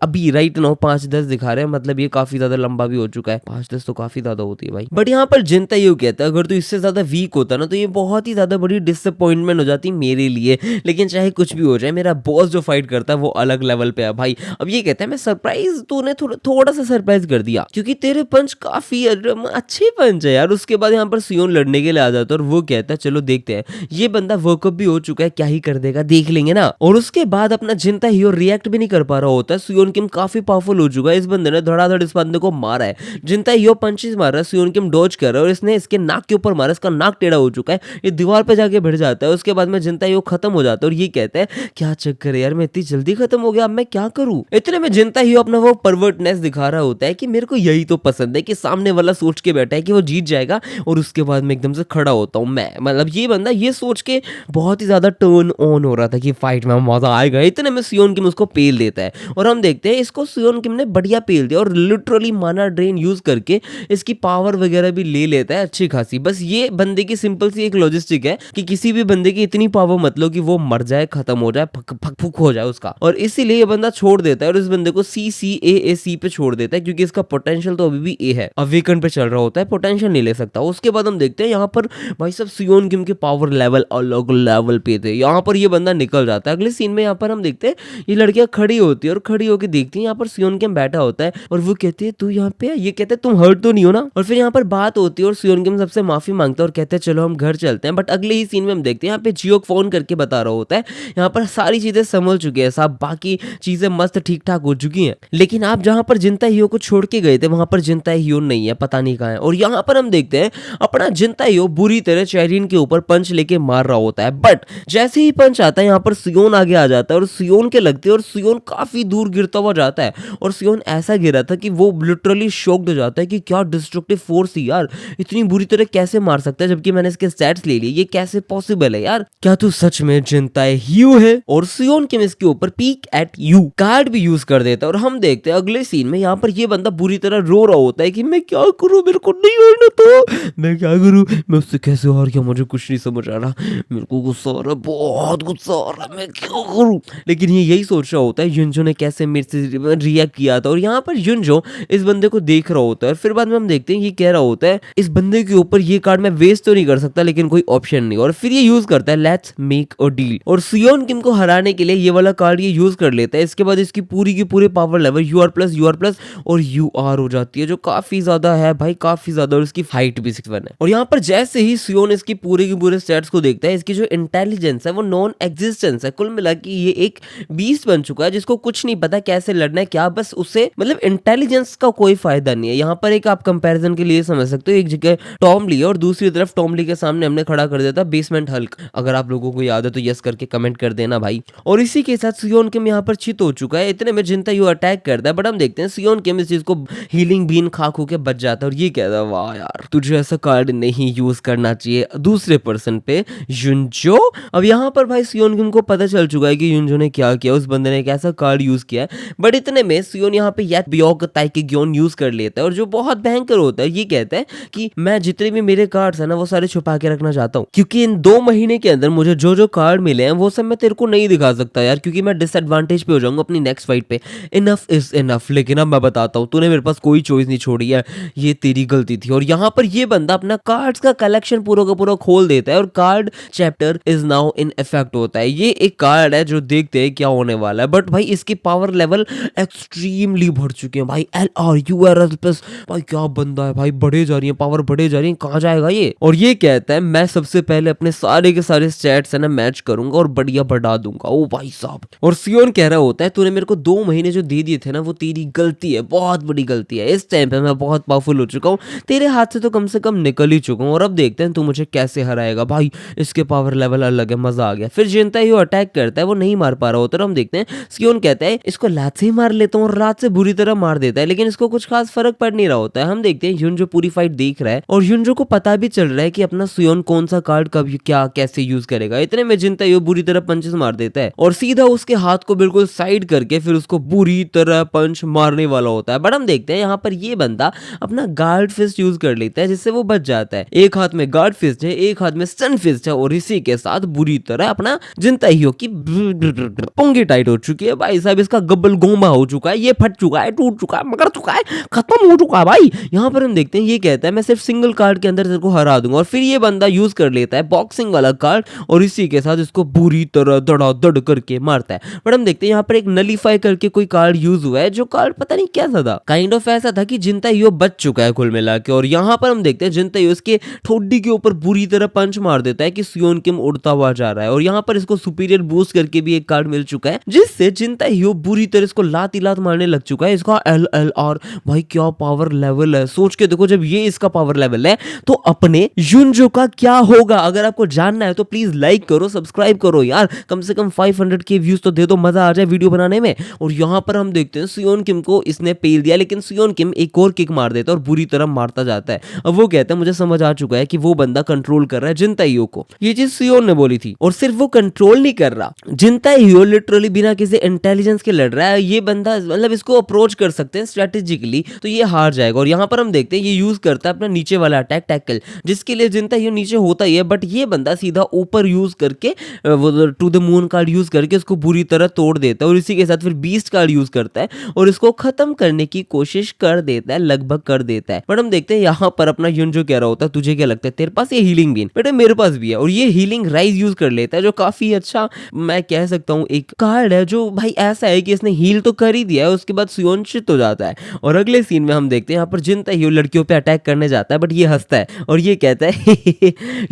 अभी राइट नाउ 5'10" दिखा रहे हैं, मतलब ये काफी ज्यादा लंबा भी हो चुका है। 5'10" तो काफी ज्यादा होती है भाई। बट यहाँ पर जिनताई ये कहता है अगर तू इससे ज्यादा वीक होता ना तो ये बहुत ही ज्यादा बड़ी डिसअपॉइंटमेंट हो जाती मेरे लिए, लेकिन चाहे कुछ भी हो जाए मेरा बॉस जो फाइट करता है वो अलग लेवल पे है भाई। अब ये कहता है मैं सरप्राइज, तूने थोड़ा सा सरप्राइज कर दिया क्योंकि तेरे पंच काफी अच्छे पंच है यार। उसके बाद यहाँ पर सियोन लड़ने के लिए आ जाता है और वो कहता है चलो देखते हैं, ये बंदा वर्कअप भी हो चुका है, क्या ही कर देगा देख लेंगे ना। और उसके बाद अपना जिनता ही रिएक्ट भी नहीं कर पा रहा होता है, सियोन किम काफी पावरफुल हो चुका है, इस बंदे ने धड़ाधड़ इस बंदे को मारा है। जिनता ही पंचेस मार रहा है, सियोन किम डॉज कर रहा है और इसने इसके नाक के ऊपर मारा, इसका नाक टेढ़ा हो चुका है, ये दीवार पे जाके भिड़ जाता है। उसके बाद में जिनता ही खत्म हो जाता है और ये कहता है क्या चक्कर है यार, मैं इतनी जल्दी खत्म हो गया, अब मैं क्या करूं। इतने में जिनता ही अपना वो परवर्टनेस दिखा रहा होता है कि मेरे को यही तो पसंद है कि सामने वाला सोच के बैठा है कि वो जीत जाएगा और उसके बाद में एकदम से खड़ा होता हूं मैं, मतलब ये बंदा ये सोच के बहुत ही ज्यादा टर्न ऑन हो रहा था कि फाइट में मजा आएगा। इतने में सियोन किम उसको पेल देता है और हम देखते हैं इसको सियोन किम ने बढ़िया पेल दिया और लिटरली माना ड्रेन यूज करके इसकी पावर वगैरह भी ले लेता है अच्छी खासी। बस ये बंदे की सिंपल सी एक लॉजिस्टिक है कि किसी भी बंदे की इतनी पावर मत लो कि वो मर जाए, खत्म हो जाए, फक फुक हो जाए उसका, और इसीलिए ये बंदा छोड़ देता है और इस बंदे को CCAAC पे छोड़ देता है क्योंकि इसका पोटेंशियल तो अभी भी A है, अवेकन पे चल रहा होता है, पोटेंशियल नहीं ले सकता। उसके बाद हम देखते हैं यहाँ पर भाई सब सियोन किम के पावर लेवल अलग लेवल पे थे, यहाँ पर ये बंदा निकल जाता है। अगले सीन में यहाँ पर हम देखते हैं ये लड़कियां खड़ी होती है और खड़ी होकर देखती है, यहाँ पर सियोन किम बैठा होता है और वो कहती है तू यहाँ पे, ये कहते हैं तुम हर्ट तो नहीं हो ना। और फिर यहाँ पर बात होती है और सियोन किम सबसे माफी मांगता है और कहते हैं चलो हम घर चलते हैं। बट अगले ही सीन में हम देखते हैं यहाँ पे जियो फोन करके बता रहा होता है यहाँ पर सारी चीजें संभल चुकी है साहब, बाकी चीजें मस्त ठीक ठाक हो चुकी हैं, लेकिन आप जहां पर जिनता हियो को छोड़ के गए थे वहां पर जिनता हियो नहीं है, पता नहीं कहां है। और यहाँ पर हम देखते हैं अपना जिनता हियो बुरी तरह चैरिन के ऊपर पंच लेके मार रहा होता है, बट जैसे ही पंच आता है यहाँ पर सियोन आगे आ जाता है और सियोन के लगते हैं और सियोन काफी दूर गिरता हुआ जाता है और सियोन ऐसा गिरा था कि वो लिटरली शॉक्ड हो जाता है कि क्या डिस्ट्रक्टिव फोर्स थी यार, इतनी बुरी तरह कैसे मार सकता है जबकि मैंने इसके स्टैट्स ले लिए, ये कैसे पॉसिबल है यार, क्या तू सच में जिनता हियो है। और सियोन किम इसके ऊपर पीक एट यू कार्ड भी यूज कर देता है और हम देखते हैं अगले सीन में यहाँ पर ये बंदा बुरी तरह रो रहा होता है कि मैं क्या करूं, मेरे को नहीं हारना तो मैं क्या करूं, मैं उससे कैसे हार गया, मुझे कुछ नहीं समझ आ रहा, मेरे को गुस्सा आ रहा है, बहुत गुस्सा आ रहा है, मैं क्या करूं। लेकिन ये यही सोच रहा होता है युनजो ने कैसे मेरे से रिएक्ट किया था और यहाँ पर युनजो इस बंदे को देख रहा होता है और फिर बाद में हम देखते हैं ये कह रहा होता है इस बंदे के ऊपर ये कार्ड मैं वेस्ट तो नहीं कर सकता लेकिन कोई ऑप्शन नहीं, और फिर ये यूज करता है लेट्स मेक अ डील और सियोन किम को हराने के लिए ये वाला कार्ड ये यूज कर लेता है। इसके बाद इसकी पूरी की पूरी पावर लेवल UR+ और UR हो जाती है जो काफी ज्यादा है भाई, काफी ज्यादा, और इसकी हाइट भी 6'1" है। और यहाँ पर जैसे ही सियोन इसकी पूरे के पूरे स्टैट्स को देखता है इसकी जो इंटेलिजेंस है वो नॉन एग्जिस्टेंस है, कुल मिला के ये एक बीस्ट बन चुका है जिसको कुछ नहीं पता कैसे लड़ना है क्या, बस उसे मतलब इंटेलिजेंस का कोई फायदा नहीं है। यहाँ पर एक आप कंपैरिजन के लिए समझ सकते हो, एक के टॉम ली और दूसरी तरफ टॉम ली के सामने हमने खड़ा कर दिया था बेसमेंट हल्क। अगर आप लोगों को याद है तो यस करके कमेंट कर देना भाई। और इसी के साथ सियोन किम यहाँ पर चित हो चुका है। इतने में जिनता यू अटैक करता है, बट हम देखते हैं सियोन किम इस चीज को हीलिंग बीन खा खू के बच जाता है और ये कहता है वाह यार तुझे ऐसा कार्ड नहीं यूज करना चाहिए दूसरे पर्सन पे युनजो। अब यहाँ पर भाई सियोन किम को पता चल चुका है कि युनजो ने क्या किया, उस बंदे ने एक ऐसा कार्ड यूज किया है। बट इतने में सियोन यहाँ पे यात बियोक ताइकेग्योन यूज कर लेता है और जो बहुत भयंकर होता है, ये कहता है कि मैं जितने भी मेरे कार्ड्स है ना वो सारे छुपा के रखना चाहता हूँ, क्योंकि इन 2 महीने के अंदर मुझे जो जो कार्ड मिले हैं वो सब मैं तेरे को नहीं दिखा सकता यार, क्योंकि मैं डिसएडवांटेज पे हो जाऊंगा अपनी नेक्स्ट फाइट पे। Enough is enough. लेकिन अब मैं बताता हूँ तूने मेरे पास कोई चॉइस नहीं छोड़ी है, ये तेरी गलती थी। और यहाँ पर ये बंदा अपना कार्ड्स का कलेक्शन पूरा का पूरा खोल देता है और card chapter is now in effect होता है। ये एक कार्ड है जो देखते हैं क्या होने वाला है, बट भाई इसकी पावर लेवल एक्सट्रीमली बढ़ चुके हैं भाई। LRURL प्लस भाई क्या बंदा है भाई, बढ़े जा रही है पावर, बढ़े जा रही है, कहाँ जाएगा ये। और ये कहता है मैं सबसे पहले अपने सारे के सारे स्टैट्स है ना मैच करूंगा और बढ़िया बढ़ा दूंगा। ओ भाई साहब। और सियोन कह रहा होता है तूने मेरे को 2 महीने जो दे दिए थे ना वो तेरी गलती है, बहुत बड़ी गलती है। इस टाइम पे मैं बहुत पावरफुल हो चुका हूँ, तेरे हाथ से तो कम से कम निकल ही चुका हूँ और अब देखते हैं तू मुझे कैसे हराएगा। भाई इसके पावर लेवल अलग है, मजा आ गया। फिर जिनता ही वो अटैक करता है, वो नहीं मार पा रहा होता, हम देखते हैं सियोन कहता है इसको लात से ही मार लेता हूँ और रात से बुरी तरह मार देता है, लेकिन इसको कुछ खास फर्क पड़ नहीं रहा होता है। हम देखते हैं युनजो पूरी फाइट देख रहा है और युनजो को पता भी चल रहा है कि अपना सियोन कौन सा कार्ड कब क्या कैसे यूज करेगा। इतने में जिनता ही वो बुरी तरह पंचेस मार देता है और सीधा उसके हाथ को बिल्कुल साइड करके फिर उसको बुरी तरह पंच मारने वाला होता है। बट हम देखते हैं यहाँ पर ये बंदा अपना गार्ड फिस्ट यूज कर लेता है जिससे वो बच जाता है। एक हाथ में गार्ड फिस्ट है, एक हाथ में सन फिस्ट है और इसी के साथ बुरी तरह अपना जिनता ही हो की पुंगी टाइट हो चुकी है भाई साहब। इसका गब्बल गोमा हो चुका है, ये फट चुका है, टूट चुका है, मगर चुका है, खत्म हो चुका है भाई। यहाँ पर हम देखते हैं ये कहता है मैं सिर्फ सिंगल कार्ड के अंदर तेरे को हरा दूंगा और फिर ये बंदा यूज कर लेता है बॉक्सिंग वाला कार्ड और इसी के साथ इसको बुरी तरह धड़ाधड़ करके मारता है। बट हम देखते हैं यहाँ पर एक नलीफाई करके कोई कार्ड यूज हुआ है, जो कार्ड पता नहीं कैसा था, काइंड ऑफ ऐसा था कि जिनता यो बच चुका है कुल मिला के। और यहाँ पर हम देखते हैं जिनता यो उसके ठोडी के ऊपर बुरी तरह पंच मार देता है कि सियोन किम उड़ता हुआ जा रहा है। और यहाँ पर इसको सुपीरियर बूस्ट करके भी एक कार्ड मिल चुका है जिससे जिनता यो बुरी तरह इसको लात मारने लग चुका है। इसका LLR भाई क्या पावर लेवल है, सोच के देखो जब ये इसका पावर लेवल है तो अपने युनजो का क्या होगा। अगर आपको जानना है तो प्लीज लाइक करो, सब्सक्राइब करो यार, कम से कम 500 के व्यूज तो दे दो, मजा आ जाए वीडियो बनाने में। और यहाँ पर हम देखते हैं सियोन किम को इसने पेल दिया, लेकिन सियोन किम एक और किक मार देता है और बुरी तरह मारता जाता है। अब वो कहता है मुझे समझ आ चुका है कि वो बंदा कंट्रोल कर रहा है जिनताइयो को। ये चीज सियोन ने बोली थी। और सिर्फ वो कंट्रोल नहीं कर रहा, जिनताइयो लिटरली बिना किसी इंटेलिजेंस के लड़ रहा है। ये बंदा मतलब इसको अप्रोच कर सकते हैं स्ट्रेटेजिकली तो ये हार जाएगा। और यहाँ पर हम देखते हैं ये यूज करता है अपना नीचे वाला अटैक टैकल, जिसके लिए जिनताइयो नीचे होता ही है, बट ये बंदा सीधा ऊपर यूज करके वो to the moon card use करके उसको बुरी तरह तोड़ देता है और इसी के साथ फिर बीस्ट कार्ड यूज करता है और इसको खत्म करने की कोशिश कर देता है, लगभग कर देता है। बट हम देखते हैं यहाँ पर अपना युनजो कह रहा होता है तुझे क्या लगता है तेरे पास ये हीलिंग बीन, बेटे मेरे पास भी है। और ये हीलिंग राइज यूज कर लेता है जो काफी अच्छा मैं कह सकता हूँ एक कार्ड है, जो भाई ऐसा है कि इसने हील तो कर ही दिया है, उसके बाद सियोन चित हो जाता है। और अगले सीन में हम देखते हैं यहाँ पर जिनताइयो लड़कियों पे अटैक करने जाता है, बट ये हंसता है और ये कहता है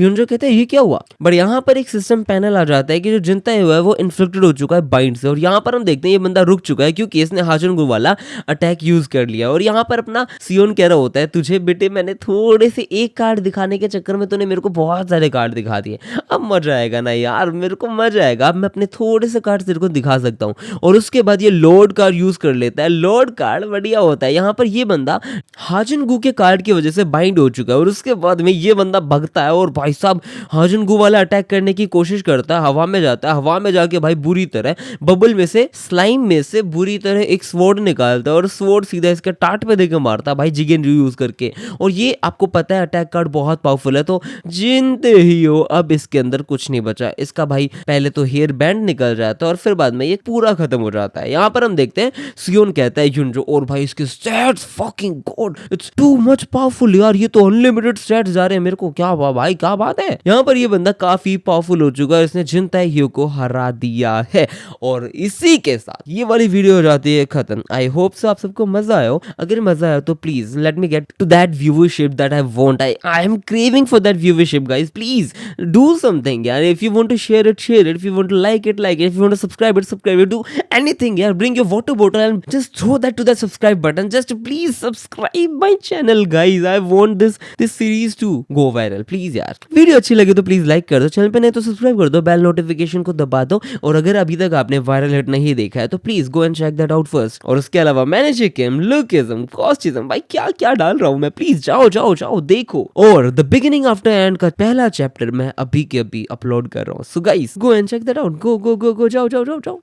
युनजो कहता है ये क्या हुआ। बट यहाँ पर एक सिस्टम पैनल आ जाता है कि जो जिनताइयो है वो इन्फेक्टेड हो चुका है बाइंड से। और यहाँ पर हम देखते हैं ये बंदा रुक चुका है क्योंकि इसने हाजनगु वाला अटैक यूज कर लिया। और यहाँ पर अपना सियोन कह रहा होता है तुझे बेटे मैंने थोड़े से एक कार्ड दिखाने के चक्कर में तूने मेरे को बहुत सारे कार्ड दिखा दिए, अब मजा आएगा ना यार, मेरे को मजा आएगा, अब मैं अपने थोड़े से कार्ड तेरे को दिखा सकता हूँ। और उसके बाद ये लॉर्ड कार्ड यूज कर लेता है। लॉर्ड कार्ड बढ़िया होता है। यहाँ पर ये बंदा हाजनगु के कार्ड की वजह से बाइंड हो चुका है और उसके बाद में ये बंदा भगता है और भाई साहब हाजनगु वाला अटैक करने की कोशिश करता है, हवा में जाता है, हवा में जाके भाई बुरी तरह बबल में से स्लाइम में से बुरी तरह एक स्वॉर्ड निकालता है और स्वॉर्ड सीधा इसके टाट पे देकर मारता है भाई जिगेन रू यूज करके। और ये आपको पता है अटैक कार्ड बहुत पावरफुल है, तो जिनते ही हो अब इसके अंदर कुछ नहीं बचा। इसका भाई पहले तो हेयर बैंड निकल जाता है और फिर बाद में ये पूरा खत्म हो जाता है। यहाँ पर हम देखते हैं सियोन कहता है युनजो और भाई इसके stats fucking God it's too much powerful यार, ये तो अनलिमिटेड स्टैट्स जा रहे हैं मेरे को, क्या भाई क्या बात है। यहाँ पर ये बंदा काफी पावरफुल हो चुका है, इसने जिनताइयो को हरा दिया है। और इसी के साथ ये वाली वीडियो हो जाती है खत्म। आई होप सो आप सबको मजा आया हो। अगर मजा आया तो please let me get to that viewership that I want. I am craving for that viewership guys, please do something यार। If you want to share it, if you want to like it, if you want to subscribe it, do anything यार। Bring your water bottle and just throw that to that subscribe button, just please subscribe my channel guys. I want this series to go viral. Please यार, video अच्छी लगे तो please like कर दो, channel पे नहीं तो सब्सक्राइब कर दो, बेल नोटिफिकेशन को दबा दो, और अगर अभी तक आपने वायरल हिट नहीं देखा है तो please go and check that out first. और उसके अलावा मैनेजिकिम, लुकिज्म, कॉस्टिज्म, भाई क्या क्या डाल रहा हूं मैं, प्लीज जाओ जाओ जाओ देखो। और द बिगिनिंग आफ्टर एंड का पहला चैप्टर मैं अभी के अभी अपलोड कर रहा हूँ, so guys go and check that out, go go go go, जाओ जाओ जाओ जाओ।